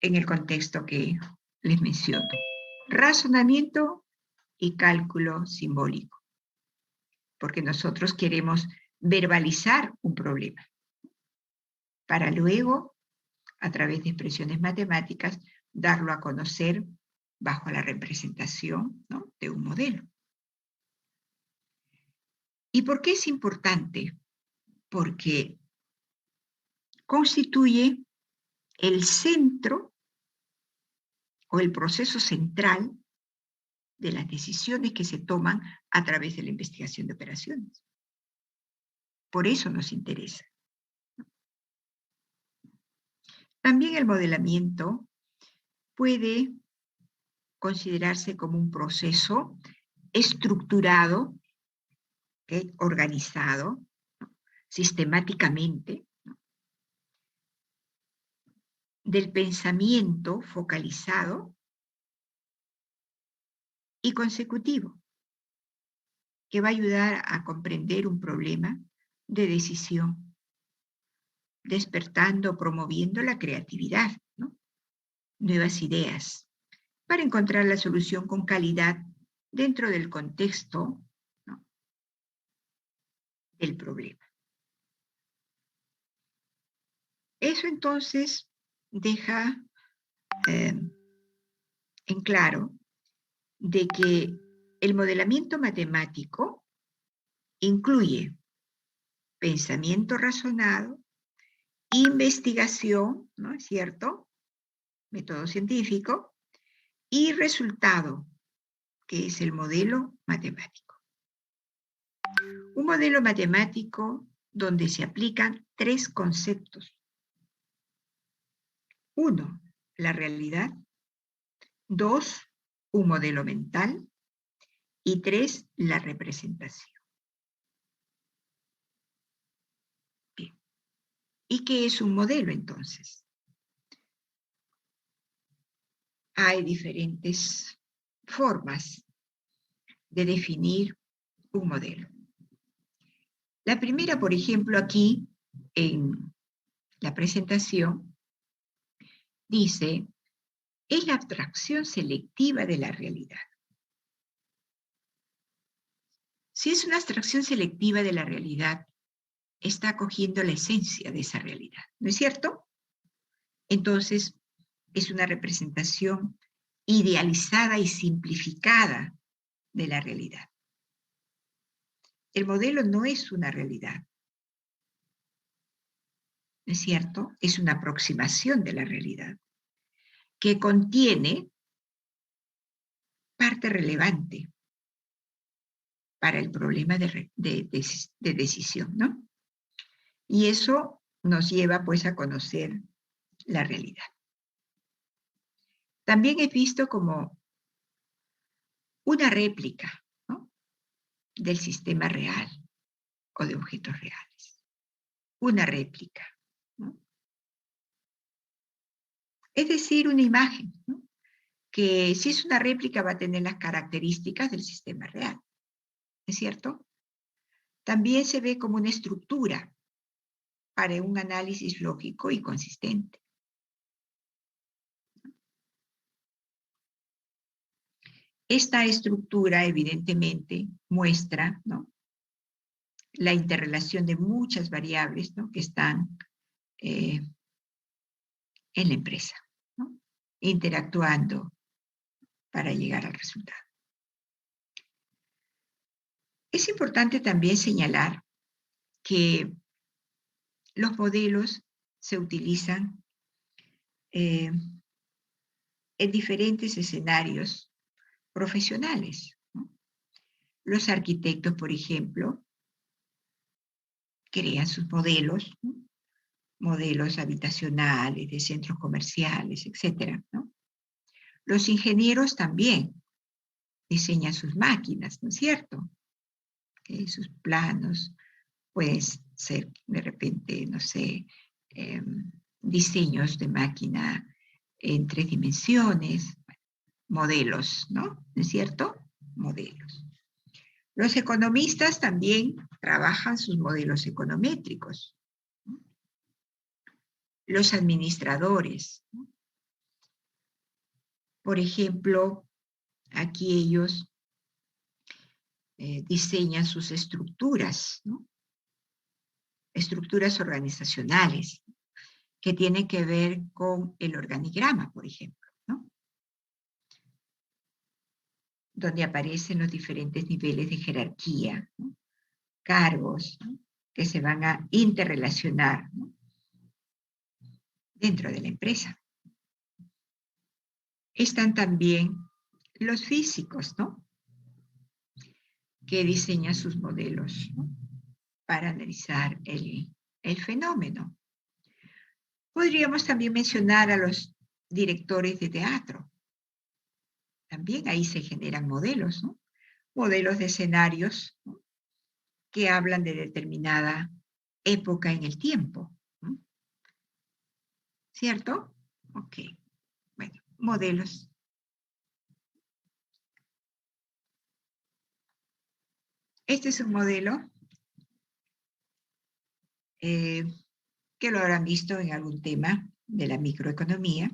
En el contexto que les menciono. Razonamiento y cálculo simbólico. Porque nosotros queremos verbalizar un problema para luego, a través de expresiones matemáticas, darlo a conocer bajo la representación, ¿no?, de un modelo. ¿Y por qué es importante? Porque constituye el centro o el proceso central de las decisiones que se toman a través de la investigación de operaciones. Por eso nos interesa. También el modelamiento puede considerarse como un proceso estructurado, ¿okay?, organizado, ¿no?, sistemáticamente, ¿no?, del pensamiento focalizado y consecutivo, que va a ayudar a comprender un problema de decisión, despertando, promoviendo la creatividad, ¿no?, nuevas ideas, para encontrar la solución con calidad dentro del contexto, ¿no?, del problema. Eso entonces deja en claro de que el modelamiento matemático incluye pensamiento razonado, investigación, ¿no es cierto?, método científico, y resultado, que es el modelo matemático. Un modelo matemático donde se aplican tres conceptos. Uno, la realidad. Dos, un modelo mental. Y tres, la representación. Bien. ¿Y qué es un modelo entonces? hay diferentes formas de definir un modelo. La primera, por ejemplo, aquí en la presentación, dice, es la abstracción selectiva de la realidad. Si es una abstracción selectiva de la realidad, está cogiendo la esencia de esa realidad, ¿no es cierto? Entonces, es una representación idealizada y simplificada de la realidad. El modelo no es una realidad, ¿no es cierto? Es una aproximación de la realidad que contiene parte relevante para el problema de decisión, ¿no? Y eso nos lleva pues a conocer la realidad. También es visto como una réplica, ¿no?, del sistema real o de objetos reales. Una réplica, ¿no? Es decir, una imagen, ¿no?, que si es una réplica va a tener las características del sistema real, ¿es cierto? También se ve como una estructura para un análisis lógico y consistente. Esta estructura evidentemente muestra, ¿no?, la interrelación de muchas variables, ¿no?, que están en la empresa, ¿no?, interactuando para llegar al resultado. Es importante también señalar que los modelos se utilizan en diferentes escenarios profesionales, ¿no? Los arquitectos, por ejemplo, crean sus modelos, ¿no?, modelos habitacionales, de centros comerciales, etcétera, ¿no? Los ingenieros también diseñan sus máquinas, ¿no es cierto? Sus planos pueden ser de repente, no sé, diseños de máquina en 3 dimensiones, modelos, ¿no? ¿No es cierto? Modelos. Los economistas también trabajan sus modelos econométricos, ¿no? Los administradores, ¿no? Por ejemplo, aquí ellos diseñan sus estructuras, ¿no?, estructuras organizacionales, que tienen que ver con el organigrama, por ejemplo, ¿no?, donde aparecen los diferentes niveles de jerarquía, ¿no?, cargos, ¿no?, que se van a interrelacionar, ¿no?, dentro de la empresa. Están también los físicos, ¿no?, que diseñan sus modelos, ¿no?, para analizar el fenómeno. Podríamos también mencionar a los directores de teatro. También ahí se generan modelos, ¿no?, modelos de escenarios, ¿no?, que hablan de determinada época en el tiempo, ¿no? ¿Cierto? Ok. Bueno, modelos. Este es un modelo eh, que lo habrán visto en algún tema de la microeconomía.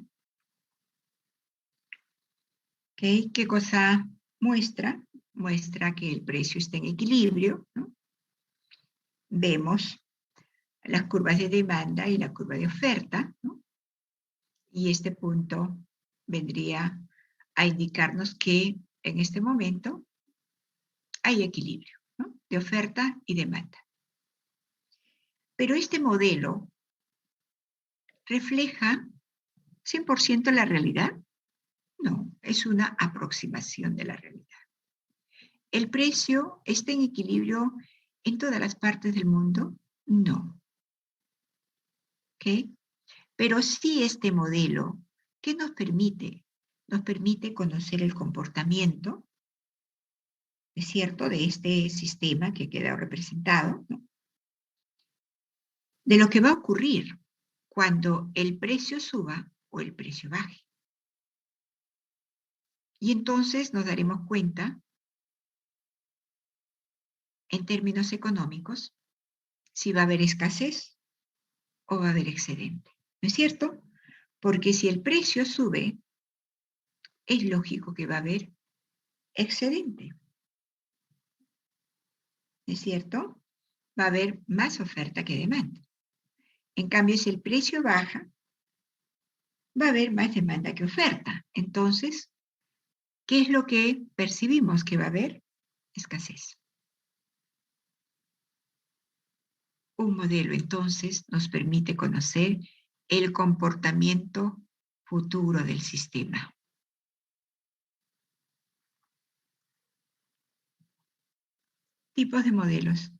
¿Okay? ¿Qué cosa muestra? Muestra que el precio está en equilibrio, ¿no? Vemos las curvas de demanda y la curva de oferta, ¿no? Y este punto vendría a indicarnos que en este momento hay equilibrio, ¿no?, de oferta y demanda. Pero este modelo refleja 100% la realidad. No, es una aproximación de la realidad. ¿El precio está en equilibrio en todas las partes del mundo? No. ¿Ok? Pero sí este modelo, ¿qué nos permite? Nos permite conocer el comportamiento, ¿es cierto?, de este sistema que ha quedado representado, ¿no?, de lo que va a ocurrir cuando el precio suba o el precio baje. Y entonces nos daremos cuenta, en términos económicos, si va a haber escasez o va a haber excedente. ¿No es cierto? Porque si el precio sube, es lógico que va a haber excedente. ¿No es cierto? Va a haber más oferta que demanda. En cambio, si el precio baja, va a haber más demanda que oferta. Entonces, ¿qué es lo que percibimos que va a haber? Escasez. Un modelo, entonces, nos permite conocer el comportamiento futuro del sistema. Tipos de modelos.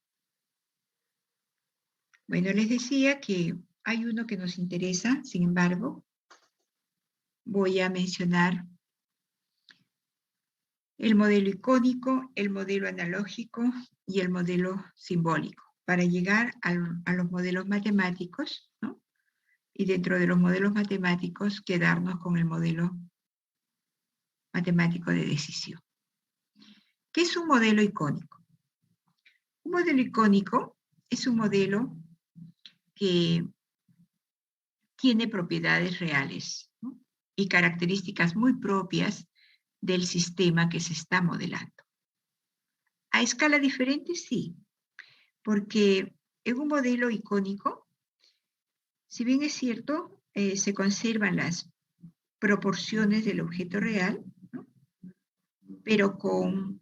Bueno, les decía que hay uno que nos interesa, sin embargo, voy a mencionar el modelo icónico, el modelo analógico y el modelo simbólico, para llegar a los modelos matemáticos, ¿no? Y dentro de los modelos matemáticos quedarnos con el modelo matemático de decisión. ¿Qué es un modelo icónico? Un modelo icónico es un modelo que tiene propiedades reales, ¿no? Y características muy propias del sistema que se está modelando. A escala diferente, sí, porque en un modelo icónico, si bien es cierto, se conservan las proporciones del objeto real, ¿no? Pero con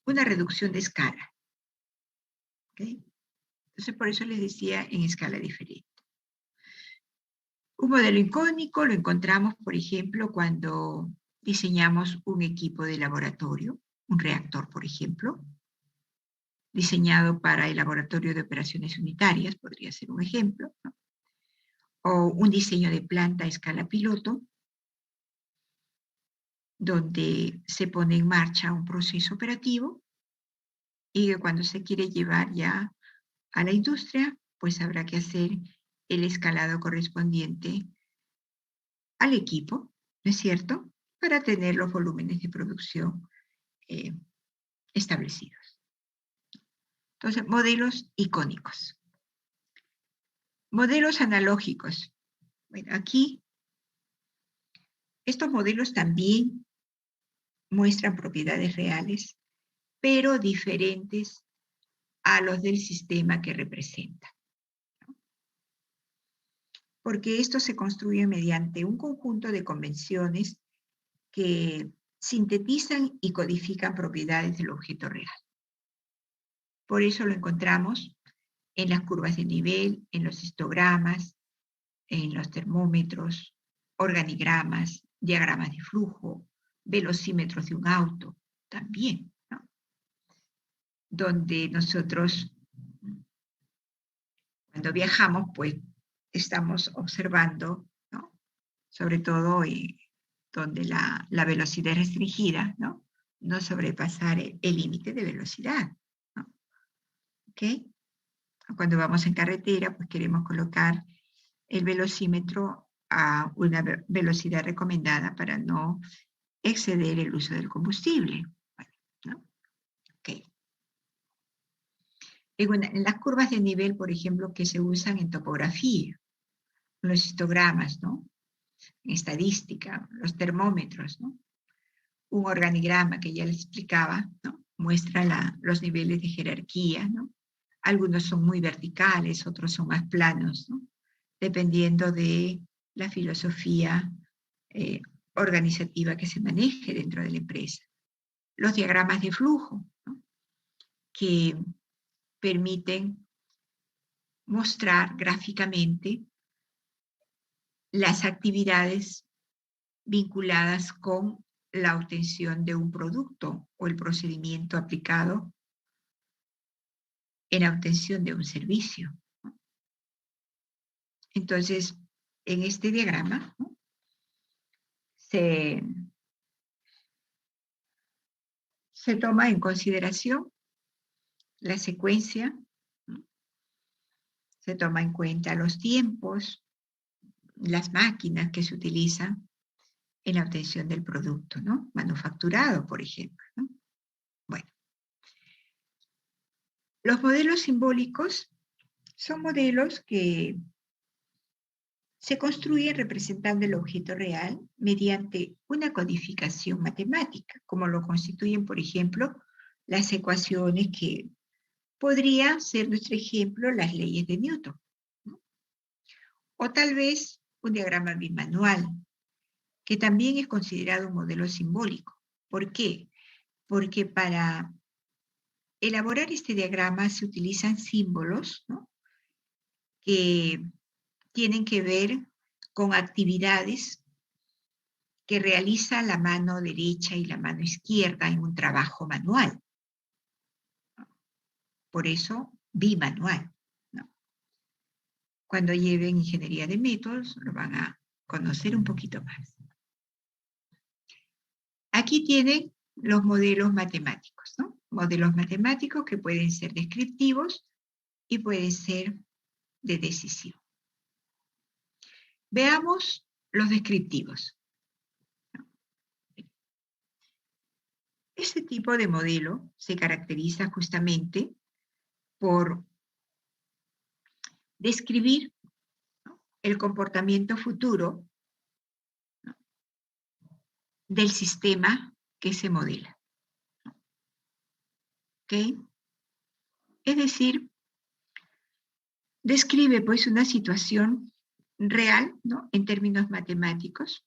una reducción de escala. ¿Okay? Entonces, por eso les decía en escala diferente. Un modelo icónico lo encontramos, por ejemplo, cuando diseñamos un equipo de laboratorio, un reactor, por ejemplo, diseñado para el laboratorio de operaciones unitarias, podría ser un ejemplo, ¿no? O un diseño de planta a escala piloto, donde se pone en marcha un proceso operativo y que cuando se quiere llevar ya a la industria, pues habrá que hacer el escalado correspondiente al equipo, ¿no es cierto?, para tener los volúmenes de producción establecidos. Entonces, modelos icónicos. Modelos analógicos. Bueno, aquí estos modelos también muestran propiedades reales, pero diferentes a los del sistema que representa. Porque esto se construye mediante un conjunto de convenciones que sintetizan y codifican propiedades del objeto real. Por eso lo encontramos en las curvas de nivel, en los histogramas, en los termómetros, organigramas, diagramas de flujo, velocímetros de un auto, también, ¿no? Donde nosotros, cuando viajamos, pues estamos observando, ¿no? Sobre todo donde la velocidad es restringida, ¿no? No sobrepasar el límite de velocidad, ¿no? ¿Ok? Cuando vamos en carretera, pues queremos colocar el velocímetro a una velocidad recomendada para no exceder el uso del combustible. Bueno, ¿no? Okay. En las curvas de nivel, por ejemplo, que se usan en topografía, los histogramas, ¿no? En estadística, los termómetros, ¿no? Un organigrama que ya les explicaba, ¿no? Muestra los niveles de jerarquía, ¿no? Algunos son muy verticales, otros son más planos, ¿no? Dependiendo de la filosofía organizativa que se maneje dentro de la empresa. Los diagramas de flujo, ¿no? Que permiten mostrar gráficamente las actividades vinculadas con la obtención de un producto o el procedimiento aplicado en la obtención de un servicio. Entonces, en este diagrama, ¿no? se toma en consideración la secuencia, ¿no? Se toma en cuenta los tiempos, las máquinas que se utilizan en la obtención del producto, ¿no? Manufacturado, por ejemplo, ¿no? Bueno, los modelos simbólicos son modelos que se construyen representando el objeto real mediante una codificación matemática, como lo constituyen, por ejemplo, las ecuaciones que podría ser nuestro ejemplo las leyes de Newton, ¿no? O tal vez un diagrama bimanual, que también es considerado un modelo simbólico. ¿Por qué? Porque para elaborar este diagrama se utilizan símbolos, ¿no? Que tienen que ver con actividades que realiza la mano derecha y la mano izquierda en un trabajo manual. Por eso, bimanual, ¿no? Cuando lleven ingeniería de métodos, lo van a conocer un poquito más. Aquí tienen los modelos matemáticos, ¿no? Modelos matemáticos que pueden ser descriptivos y pueden ser de decisión. Veamos los descriptivos. Este tipo de modelo se caracteriza justamente por describir, ¿no?, el comportamiento futuro, ¿no?, del sistema que se modela. ¿Ok? Es decir, describe pues una situación real, ¿no?, en términos matemáticos,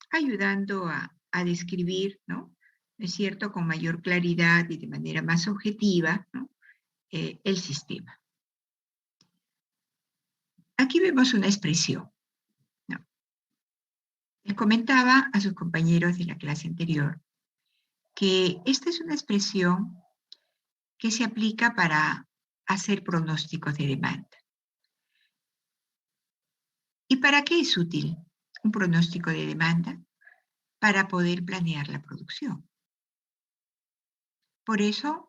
ayudando a describir, ¿no?, es cierto, con mayor claridad y de manera más objetiva, ¿no?, el sistema. Aquí vemos una expresión, ¿no? Les comentaba a sus compañeros de la clase anterior que esta es una expresión que se aplica para hacer pronósticos de demanda. ¿Y para qué es útil un pronóstico de demanda? Para poder planear la producción. Por eso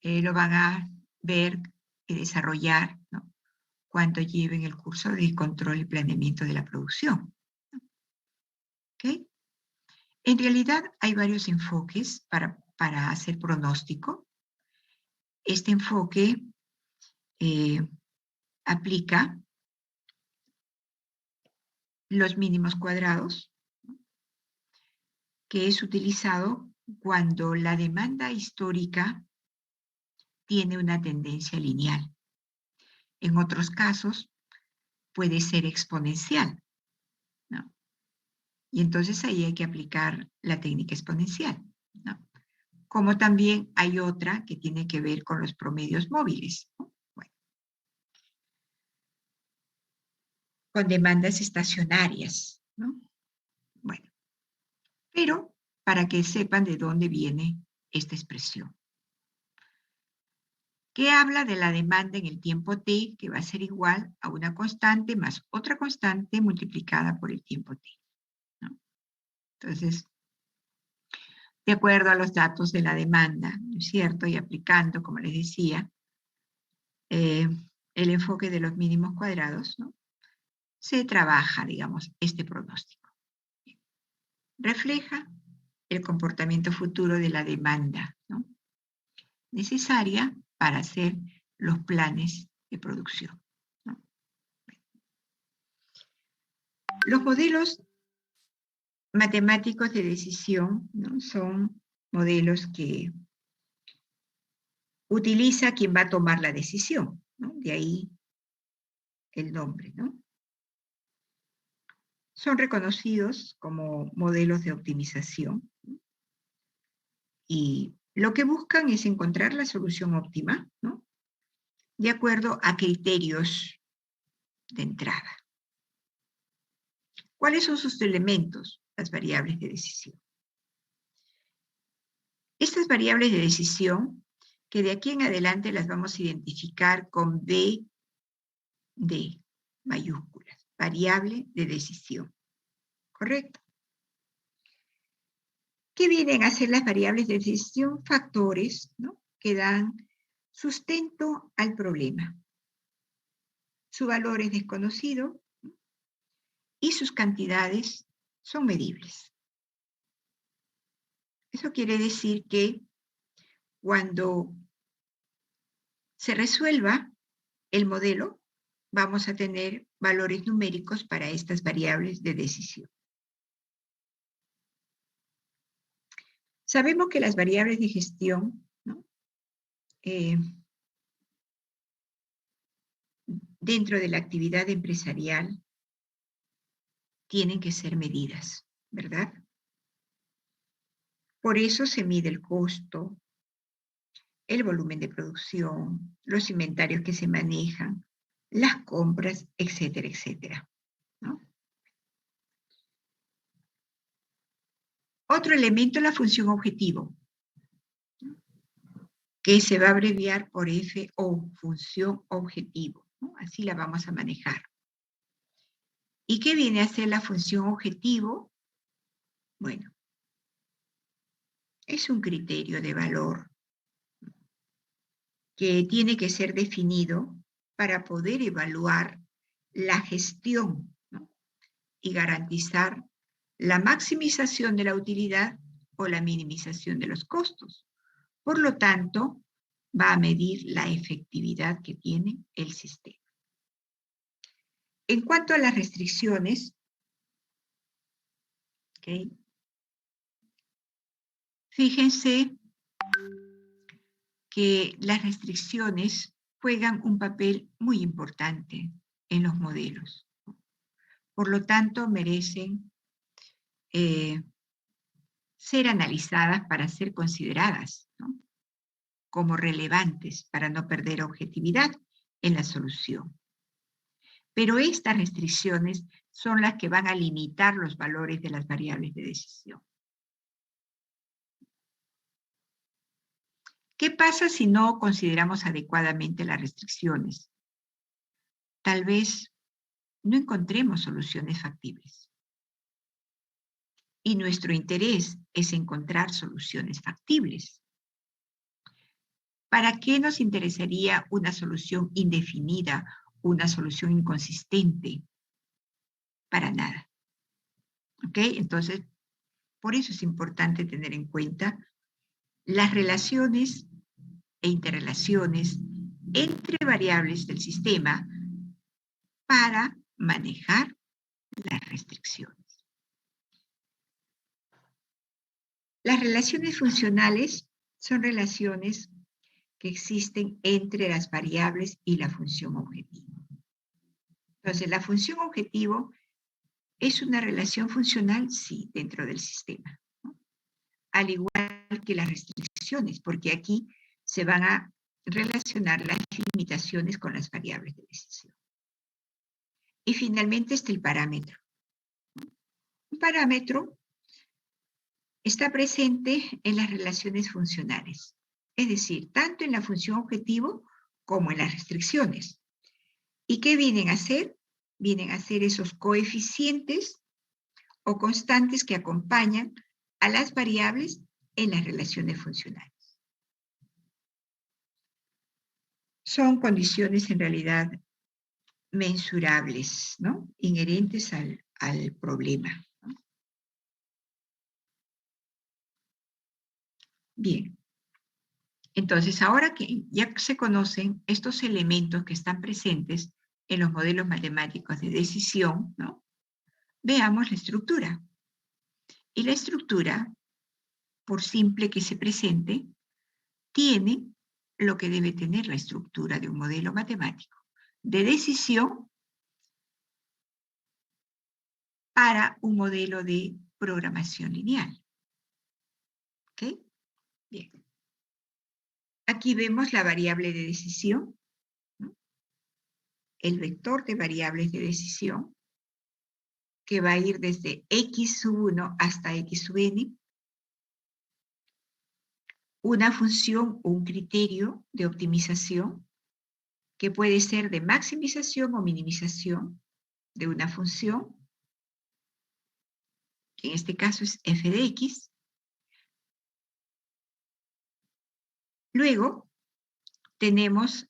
lo van a ver y desarrollar, ¿no?, cuando lleven el curso de control y planeamiento de la producción. ¿Ok? En realidad hay varios enfoques para hacer pronóstico. Este enfoque aplica los mínimos cuadrados, que es utilizado cuando la demanda histórica tiene una tendencia lineal. En otros casos puede ser exponencial, ¿no? Y entonces ahí hay que aplicar la técnica exponencial, ¿no? Como también hay otra que tiene que ver con los promedios móviles, ¿no? Bueno, con demandas estacionarias, ¿no? Bueno, pero para que sepan de dónde viene esta expresión, que habla de la demanda en el tiempo t, que va a ser igual a una constante más otra constante multiplicada por el tiempo t, ¿no? Entonces, de acuerdo a los datos de la demanda, ¿no es cierto? Y aplicando, como les decía, el enfoque de los mínimos cuadrados, ¿no?, se trabaja, digamos, este pronóstico. Refleja el comportamiento futuro de la demanda, ¿no?, necesaria para hacer los planes de producción, ¿no? Los modelos matemáticos de decisión, ¿no?, son modelos que utiliza quien va a tomar la decisión, ¿no? De ahí el nombre, ¿no? Son reconocidos como modelos de optimización, ¿no?, y lo que buscan es encontrar la solución óptima, ¿no?, de acuerdo a criterios de entrada. ¿Cuáles son sus elementos? Las variables de decisión. Estas variables de decisión, que de aquí en adelante las vamos a identificar con B de mayúsculas, variable de decisión, ¿correcto? ¿Qué vienen a ser las variables de decisión? Factores, ¿no?, que dan sustento al problema. Su valor es desconocido, ¿no?, y sus cantidades son medibles. Eso quiere decir que cuando se resuelva el modelo, vamos a tener valores numéricos para estas variables de decisión. Sabemos que las variables de gestión, ¿no? Dentro de la actividad empresarial tienen que ser medidas, ¿verdad? Por eso se mide el costo, el volumen de producción, los inventarios que se manejan, las compras, etcétera, etcétera, ¿no? Otro elemento es la función objetivo, que se va a abreviar por FO, función objetivo, ¿no? Así la vamos a manejar. ¿Y qué viene a ser la función objetivo? Bueno, es un criterio de valor que tiene que ser definido para poder evaluar la gestión, ¿no? Y garantizar la maximización de la utilidad o la minimización de los costos. Por lo tanto, va a medir la efectividad que tiene el sistema. En cuanto a las restricciones, ¿okay? Fíjense que las restricciones juegan un papel muy importante en los modelos. Por lo tanto, merecen ser analizadas para ser consideradas, ¿no? Como relevantes para no perder objetividad en la solución. Pero estas restricciones son las que van a limitar los valores de las variables de decisión. ¿Qué pasa si no consideramos adecuadamente las restricciones? Tal vez no encontremos soluciones factibles. Y nuestro interés es encontrar soluciones factibles. ¿Para qué nos interesaría una solución indefinida, una solución inconsistente? Para nada. ¿Ok? Entonces, por eso es importante tener en cuenta las relaciones e interrelaciones entre variables del sistema para manejar las restricciones. Las relaciones funcionales son relaciones que existen entre las variables y la función objetivo. Entonces, la función objetivo es una relación funcional, sí, dentro del sistema, ¿no? Al igual que las restricciones, porque aquí se van a relacionar las limitaciones con las variables de decisión. Y finalmente está el parámetro. Un parámetro está presente en las relaciones funcionales, es decir, tanto en la función objetivo como en las restricciones. ¿Y qué vienen a hacer? Vienen a ser esos coeficientes o constantes que acompañan a las variables en las relaciones funcionales. Son condiciones en realidad mensurables, ¿no? Inherentes al problema, ¿no? Bien. Entonces, ahora que ya se conocen estos elementos que están presentes en los modelos matemáticos de decisión, ¿no? Veamos la estructura. Y la estructura, por simple que se presente, tiene lo que debe tener la estructura de un modelo matemático de decisión para un modelo de programación lineal. ¿Ok? Bien. Aquí vemos la variable de decisión, ¿no? El vector de variables de decisión, que va a ir desde x sub 1 hasta x sub n, una función o un criterio de optimización que puede ser de maximización o minimización de una función, que en este caso es f de x. Luego tenemos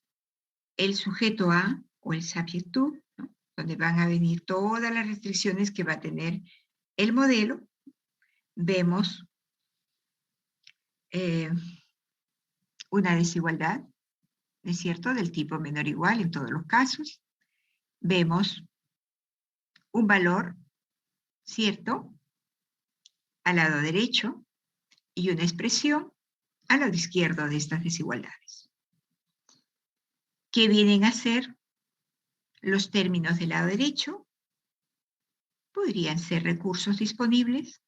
el sujeto A o el subject to, ¿no? Donde van a venir todas las restricciones que va a tener el modelo, vemos una desigualdad, ¿no es cierto?, del tipo menor o igual en todos los casos. Vemos un valor, ¿cierto?, al lado derecho y una expresión al lado izquierdo de estas desigualdades. ¿Qué vienen a ser los términos del lado derecho? Podrían ser recursos disponibles,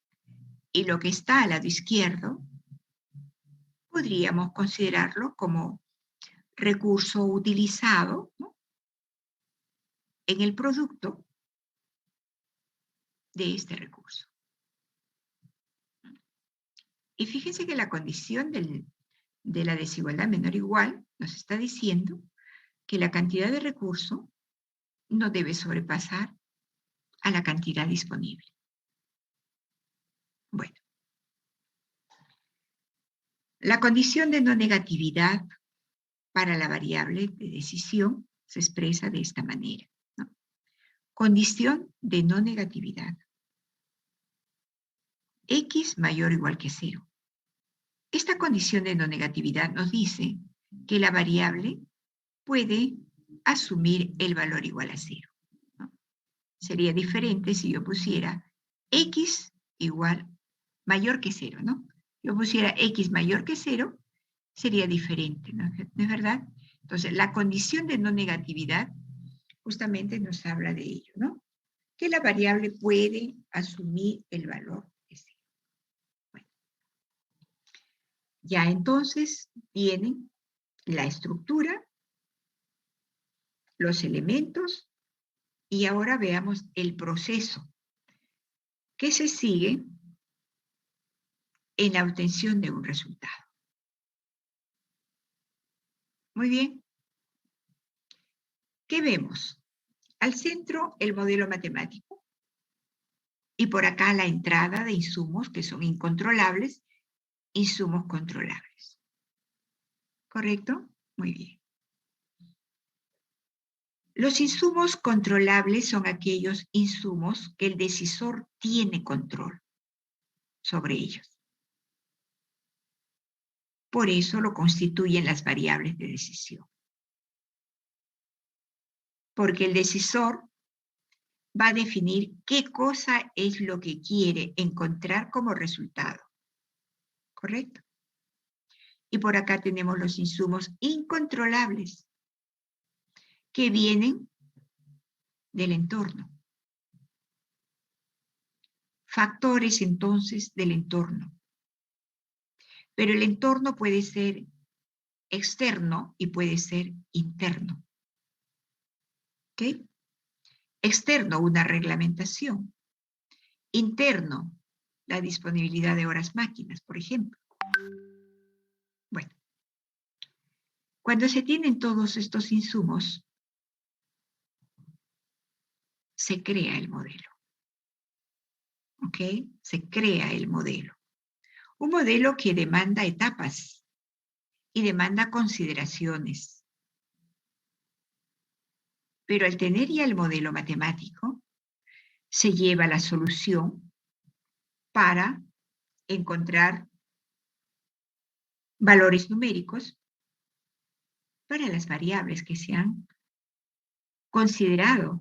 y lo que está al lado izquierdo podríamos considerarlo como recurso utilizado, ¿no?, en el producto de este recurso. Y fíjense que la condición de la desigualdad menor o igual nos está diciendo que la cantidad de recurso no debe sobrepasar a la cantidad disponible. Bueno, la condición de no negatividad para la variable de decisión se expresa de esta manera, ¿no? Condición de no negatividad. X mayor o igual que 0. Esta condición de no negatividad nos dice que la variable puede asumir el valor igual a 0, ¿no? Sería diferente si yo pusiera X igual mayor que 0, ¿no? Yo pusiera X mayor que 0, sería diferente, ¿no es verdad? Entonces, la condición de no negatividad justamente nos habla de ello, ¿no? Que la variable puede asumir el valor de 0. Bueno, ya entonces vienen la estructura, los elementos, y ahora veamos el proceso que se sigue en la obtención de un resultado. Muy bien. ¿Qué vemos? Al centro, el modelo matemático, y por acá la entrada de insumos que son incontrolables, insumos controlables. ¿Correcto? Muy bien. Los insumos controlables son aquellos insumos que el decisor tiene control sobre ellos. Por eso lo constituyen las variables de decisión. Porque el decisor va a definir qué cosa es lo que quiere encontrar como resultado. ¿Correcto? Y por acá tenemos los insumos incontrolables, que vienen del entorno. Factores, entonces, del entorno. Pero el entorno puede ser externo y puede ser interno. ¿Ok? Externo, una reglamentación. Interno, la disponibilidad de horas máquinas, por ejemplo. Bueno, cuando se tienen todos estos insumos, se crea el modelo. ¿Ok? Se crea el modelo. Un modelo que demanda etapas y demanda consideraciones. Pero al tener ya el modelo matemático, se lleva la solución para encontrar valores numéricos para las variables que se han considerado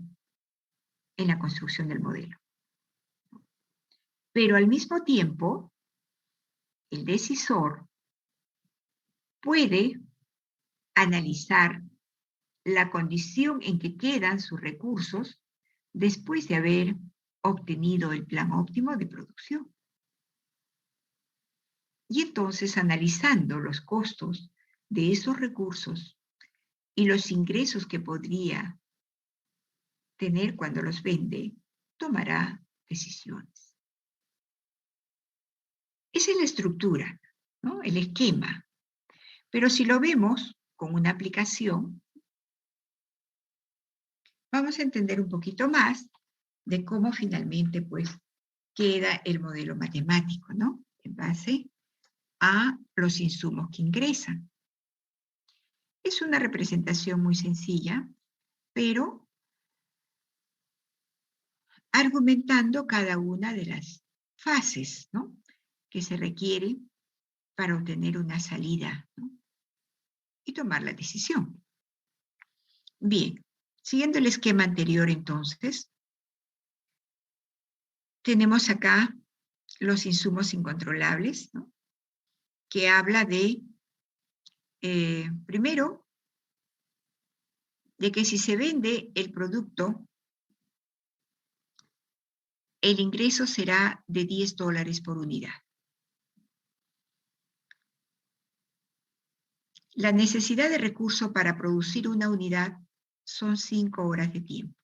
en la construcción del modelo. Pero al mismo tiempo, el decisor puede analizar la condición en que quedan sus recursos después de haber obtenido el plan óptimo de producción. Y entonces, analizando los costos de esos recursos y los ingresos que podría tener cuando los vende, tomará decisiones. Esa es la estructura, ¿no? El esquema. Pero si lo vemos con una aplicación, vamos a entender un poquito más de cómo finalmente, pues, queda el modelo matemático, ¿no? En base a los insumos que ingresan. Es una representación muy sencilla, pero argumentando cada una de las fases, ¿no?, que se requiere para obtener una salida, ¿no?, y tomar la decisión. Bien, siguiendo el esquema anterior entonces, tenemos acá los insumos incontrolables, ¿no?, que habla de, primero, de que si se vende el producto, el ingreso será de $10 por unidad. La necesidad de recurso para producir una unidad son 5 horas de tiempo.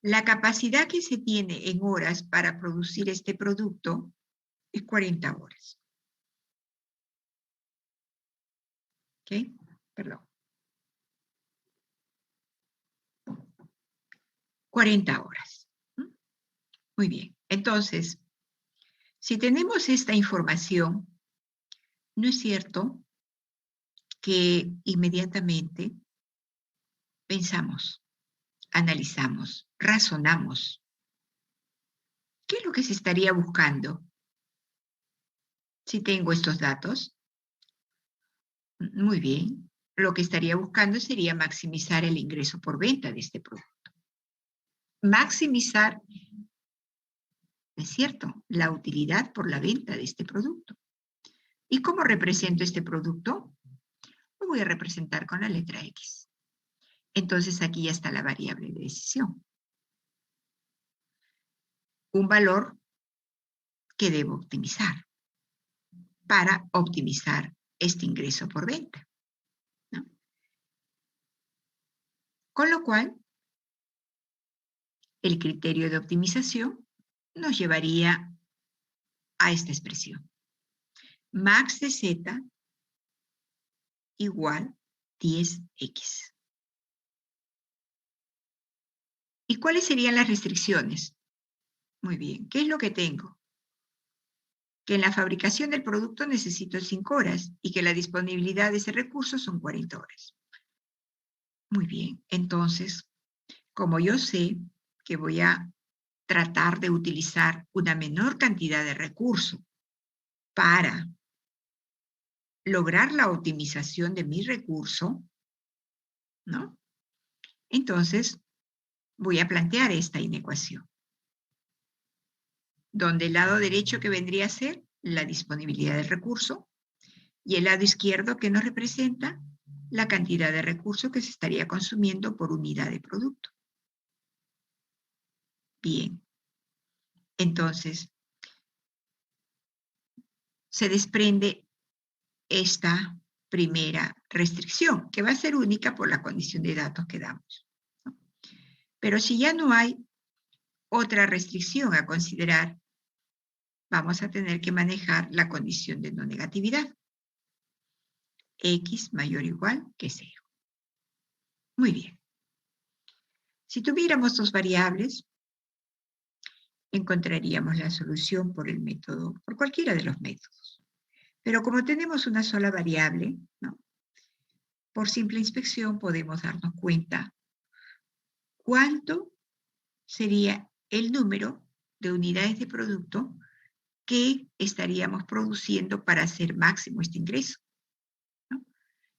La capacidad que se tiene en horas para producir este producto es 40 horas. ¿Ok? Perdón. 40 horas. Muy bien. Entonces, si tenemos esta información, ¿no es cierto que inmediatamente pensamos, analizamos, razonamos? ¿Qué es lo que se estaría buscando si tengo estos datos? Muy bien. Lo que estaría buscando sería maximizar el ingreso por venta de este producto. Maximizar, es cierto, la utilidad por la venta de este producto. ¿Y cómo represento este producto? Lo voy a representar con la letra X. Entonces aquí ya está la variable de decisión. Un valor que debo optimizar para optimizar este ingreso por venta, ¿no? Con lo cual, el criterio de optimización nos llevaría a esta expresión. Max de Z igual 10X. ¿Y cuáles serían las restricciones? Muy bien, ¿qué es lo que tengo? Que en la fabricación del producto necesito 5 horas y que la disponibilidad de ese recurso son 40 horas. Muy bien, entonces, como yo sé que voy a tratar de utilizar una menor cantidad de recurso para lograr la optimización de mi recurso, ¿no? Entonces, voy a plantear esta inecuación, donde el lado derecho que vendría a ser la disponibilidad del recurso y el lado izquierdo que nos representa la cantidad de recursos que se estaría consumiendo por unidad de producto. Bien, entonces se desprende esta primera restricción, que va a ser única por la condición de datos que damos, ¿no? Pero si ya no hay otra restricción a considerar, vamos a tener que manejar la condición de no negatividad. X mayor o igual que 0. Muy bien. Si tuviéramos dos variables, encontraríamos la solución por el método, por cualquiera de los métodos. Pero como tenemos una sola variable, ¿no?, por simple inspección podemos darnos cuenta cuánto sería el número de unidades de producto que estaríamos produciendo para hacer máximo este ingreso, ¿no?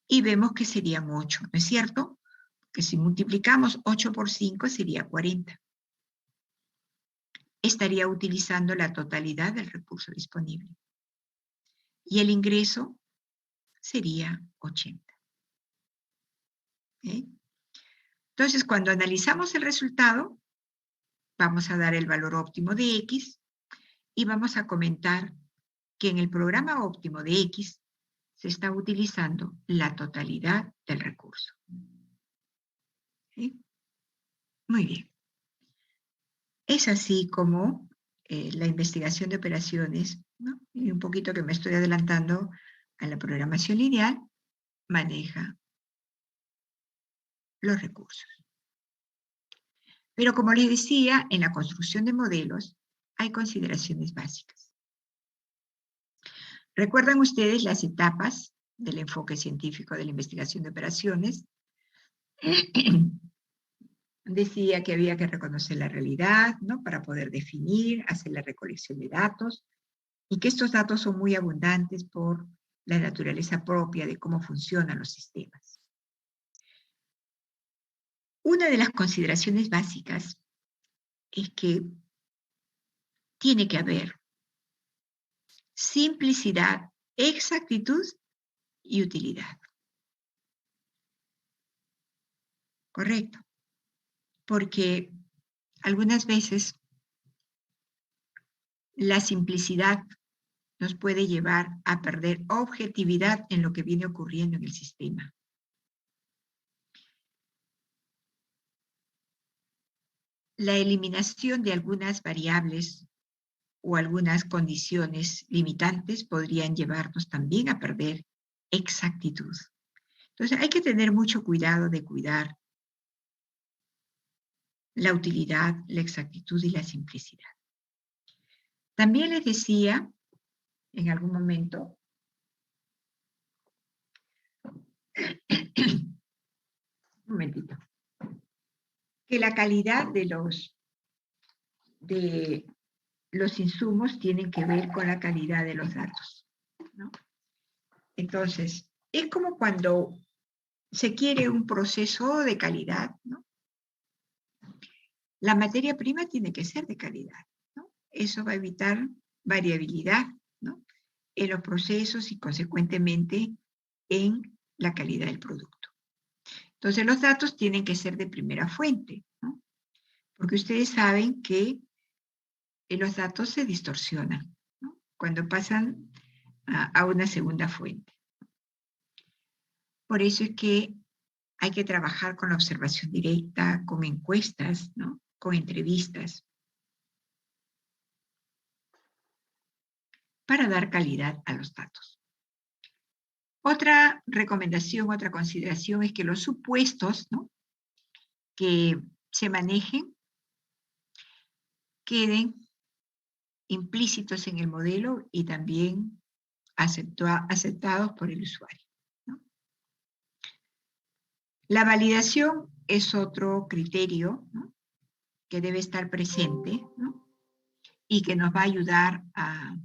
Y vemos que serían 8, ¿no es cierto? Que si multiplicamos 8 por 5 sería 40. Estaría utilizando la totalidad del recurso disponible. Y el ingreso sería 80. ¿Okay? Entonces, cuando analizamos el resultado, vamos a dar el valor óptimo de X y vamos a comentar que en el programa óptimo de X se está utilizando la totalidad del recurso. ¿Sí? Muy bien. Es así como la investigación de operaciones, ¿no?, y un poquito que me estoy adelantando a la programación lineal, maneja los recursos. Pero como les decía, en la construcción de modelos hay consideraciones básicas. ¿Recuerdan ustedes las etapas del enfoque científico de la investigación de operaciones? Decía que había que reconocer la realidad, ¿no? Para poder definir, hacer la recolección de datos, y que estos datos son muy abundantes por la naturaleza propia de cómo funcionan los sistemas. Una de las consideraciones básicas es que tiene que haber simplicidad, exactitud y utilidad. Correcto. Porque algunas veces la simplicidad nos puede llevar a perder objetividad en lo que viene ocurriendo en el sistema. La eliminación de algunas variables o algunas condiciones limitantes podrían llevarnos también a perder exactitud. Entonces hay que tener mucho cuidado de cuidar la utilidad, la exactitud y la simplicidad. También les decía en algún momento un momentito, que la calidad de los insumos tienen que ver con la calidad de los datos, ¿no? Entonces, es como cuando se quiere un proceso de calidad, ¿no? La materia prima tiene que ser de calidad, ¿no? Eso va a evitar variabilidad, ¿no? En los procesos y consecuentemente en la calidad del producto. Entonces, los datos tienen que ser de primera fuente, ¿no? Porque ustedes saben que los datos se distorsionan, ¿no? Cuando pasan a una segunda fuente. Por eso es que hay que trabajar con la observación directa, con encuestas, ¿no? Con entrevistas, para dar calidad a los datos. Otra recomendación, otra consideración es que los supuestos, ¿no?, que se manejen queden implícitos en el modelo y también aceptados por el usuario, ¿no? La validación es otro criterio, ¿no?, que debe estar presente, ¿no?, y que nos va a ayudar a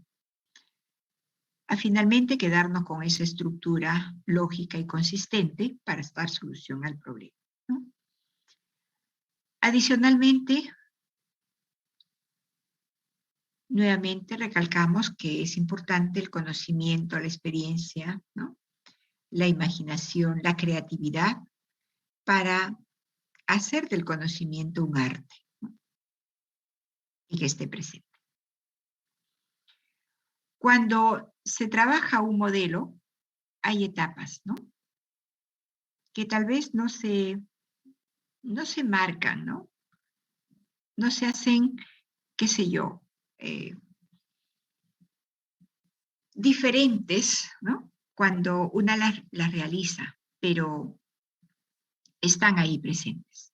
finalmente quedarnos con esa estructura lógica y consistente para dar solución al problema, ¿no? Adicionalmente, nuevamente recalcamos que es importante el conocimiento, la experiencia, ¿no?, la imaginación, la creatividad para hacer del conocimiento un arte, ¿no?, y que esté presente. Cuando se trabaja un modelo, hay etapas, ¿no?, que tal vez no se marcan, ¿no? No se hacen, qué sé yo, diferentes, ¿no?, cuando una las realiza, pero están ahí presentes.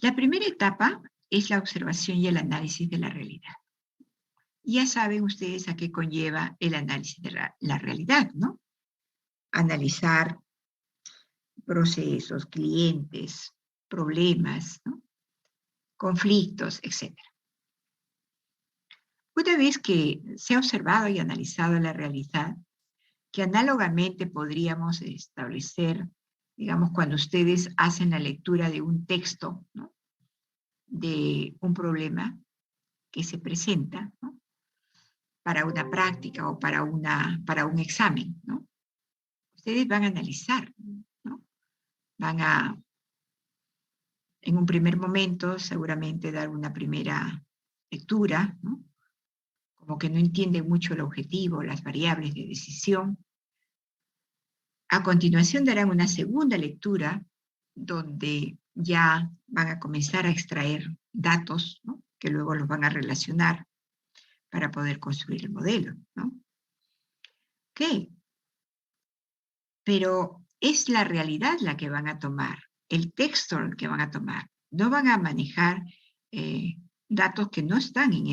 La primera etapa es la observación y el análisis de la realidad. Ya saben ustedes a qué conlleva el análisis de la realidad, ¿no? Analizar procesos, clientes, problemas, ¿no?, conflictos, etc. Una vez que se ha observado y analizado la realidad, que análogamente podríamos establecer, digamos, cuando ustedes hacen la lectura de un texto, ¿no?, de un problema que se presenta, ¿no?, para una práctica o para un examen, ¿no? Ustedes van a analizar, ¿no? Van a, en un primer momento, seguramente dar una primera lectura, ¿no?, como que no entienden mucho el objetivo, las variables de decisión. A continuación darán una segunda lectura donde ya van a comenzar a extraer datos, ¿no?, que luego los van a relacionar para poder construir el modelo, ¿no? Ok, pero es la realidad la que van a tomar, el texto el que van a tomar. No van a manejar datos que no están en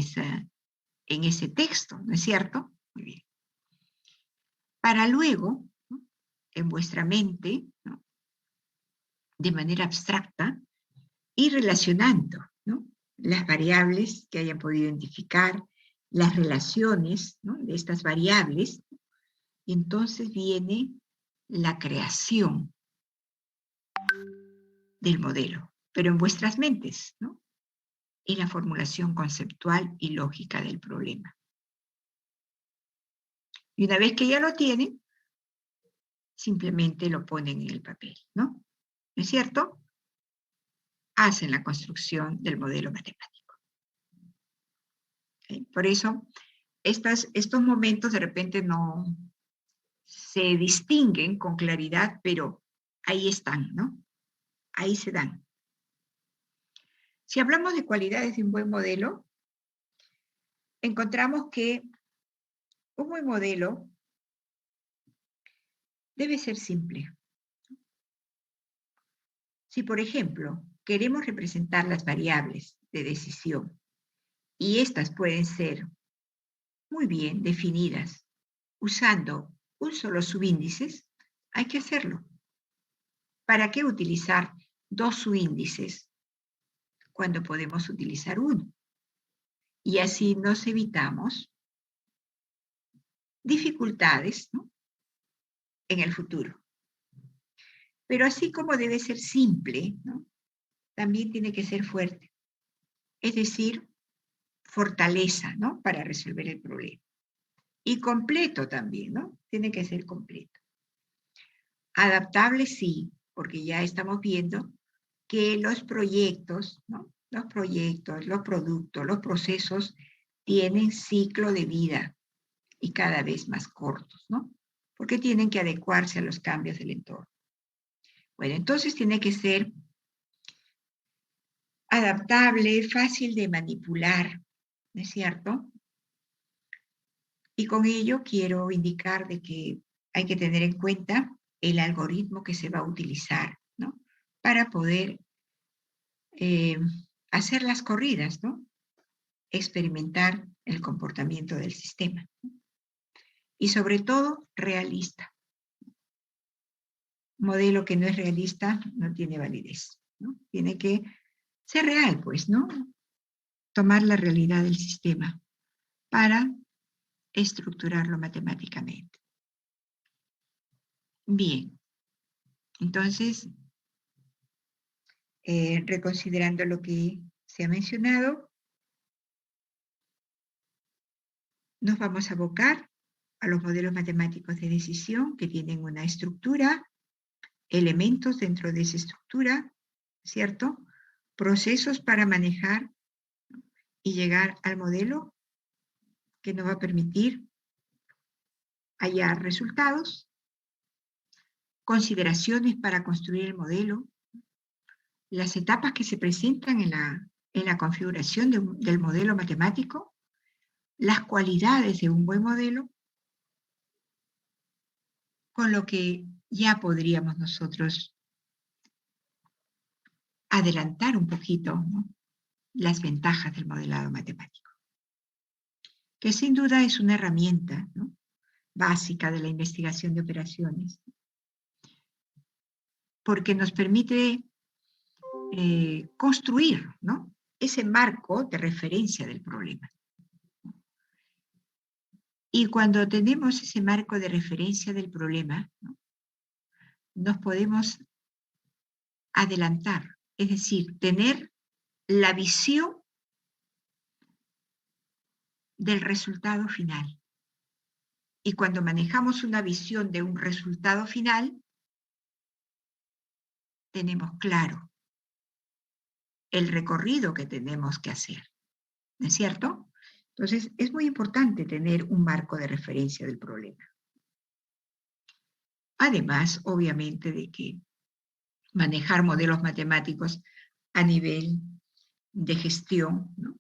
ese texto, ¿no es cierto? Muy bien. Para luego, ¿no?, en vuestra mente, ¿no?, de manera abstracta y relacionando, ¿no?, las variables que hayan podido identificar, las relaciones, ¿no?, de estas variables. Y entonces viene la creación del modelo, pero en vuestras mentes, ¿no?, y la formulación conceptual y lógica del problema. Y una vez que ya lo tienen, simplemente lo ponen en el papel, ¿no? ¿No es cierto? Hacen la construcción del modelo matemático. ¿Okay? Por eso, estos momentos de repente no se distinguen con claridad, pero ahí están, ¿no? Ahí se dan. Si hablamos de cualidades de un buen modelo, encontramos que un buen modelo debe ser simple. Si, por ejemplo, queremos representar las variables de decisión y estas pueden ser muy bien definidas usando un solo subíndice, hay que hacerlo. ¿Para qué utilizar dos subíndices cuando podemos utilizar uno? Y así nos evitamos dificultades, ¿no?, en el futuro. Pero así como debe ser simple, ¿no?, también tiene que ser fuerte. Es decir, fortaleza, ¿no?, para resolver el problema. Y completo también, ¿no? Tiene que ser completo. Adaptable sí, porque ya estamos viendo que los proyectos, ¿no?, los proyectos, los productos, los procesos tienen ciclo de vida y cada vez más cortos, ¿no? Porque tienen que adecuarse a los cambios del entorno. Bueno, entonces tiene que ser adaptable, fácil de manipular, ¿no es cierto? Y con ello quiero indicar de que hay que tener en cuenta el algoritmo que se va a utilizar, ¿no?, para poder eh, hacer las corridas, ¿no?, experimentar el comportamiento del sistema. Y sobre todo, realista. Modelo que no es realista no tiene validez, ¿no? Tiene que ser real, pues, ¿no? Tomar la realidad del sistema para estructurarlo matemáticamente. Bien, entonces, reconsiderando lo que se ha mencionado, nos vamos a abocar a los modelos matemáticos de decisión que tienen una estructura, elementos dentro de esa estructura, ¿cierto? Procesos para manejar y llegar al modelo que nos va a permitir hallar resultados, consideraciones para construir el modelo, las etapas que se presentan en la configuración del modelo matemático, las cualidades de un buen modelo, con lo que ya podríamos nosotros adelantar un poquito, ¿no?, las ventajas del modelado matemático, que sin duda es una herramienta, ¿no?, básica de la investigación de operaciones, porque nos permite construir, ¿no?, ese marco de referencia del problema. Y cuando tenemos ese marco de referencia del problema, ¿no?, nos podemos adelantar, es decir, tener la visión del resultado final. Y cuando manejamos una visión de un resultado final, tenemos claro el recorrido que tenemos que hacer, ¿no es cierto? Entonces, es muy importante tener un marco de referencia del problema. Además, obviamente, de que manejar modelos matemáticos a nivel de gestión, ¿no?,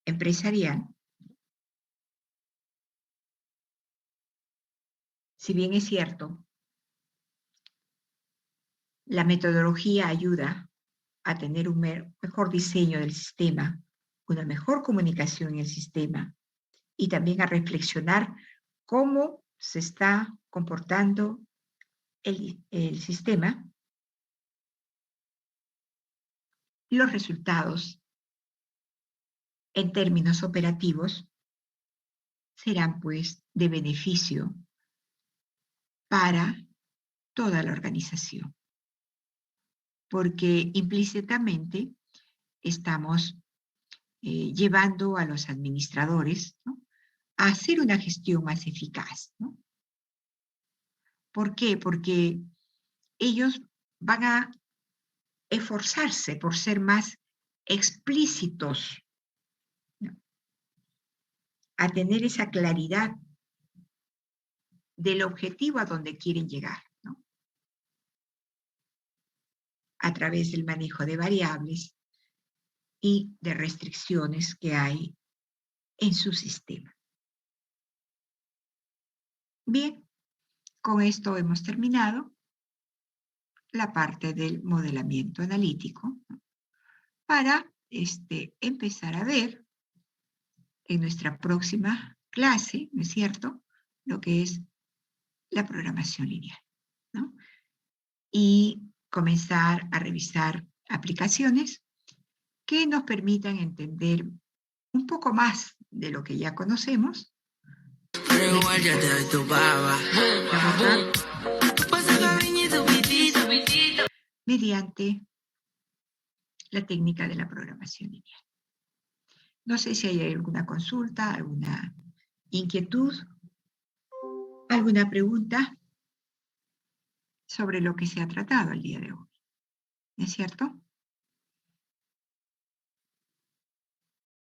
empresarial, si bien es cierto, la metodología ayuda a tener un mejor diseño del sistema, una mejor comunicación en el sistema y también a reflexionar cómo se está comportando el sistema, los resultados en términos operativos serán pues de beneficio para toda la organización, porque implícitamente estamos llevando a los administradores, ¿no?, a hacer una gestión más eficaz, ¿no? ¿Por qué? Porque ellos van a esforzarse por ser más explícitos, ¿no?, a tener esa claridad del objetivo a donde quieren llegar, ¿no?, a través del manejo de variables y de restricciones que hay en su sistema. Bien, con esto hemos terminado la parte del modelamiento analítico, ¿no?, para empezar a ver en nuestra próxima clase, ¿no es cierto?, lo que es la programación lineal, ¿no?, y comenzar a revisar aplicaciones que nos permitan entender un poco más de lo que ya conocemos, Pero igual ya te doy tu baba. trabajar Pasa cariñito, pitito, pitito. mediante la técnica de la programación lineal. No sé si hay alguna consulta, alguna inquietud, alguna pregunta sobre lo que se ha tratado el día de hoy. ¿Es cierto?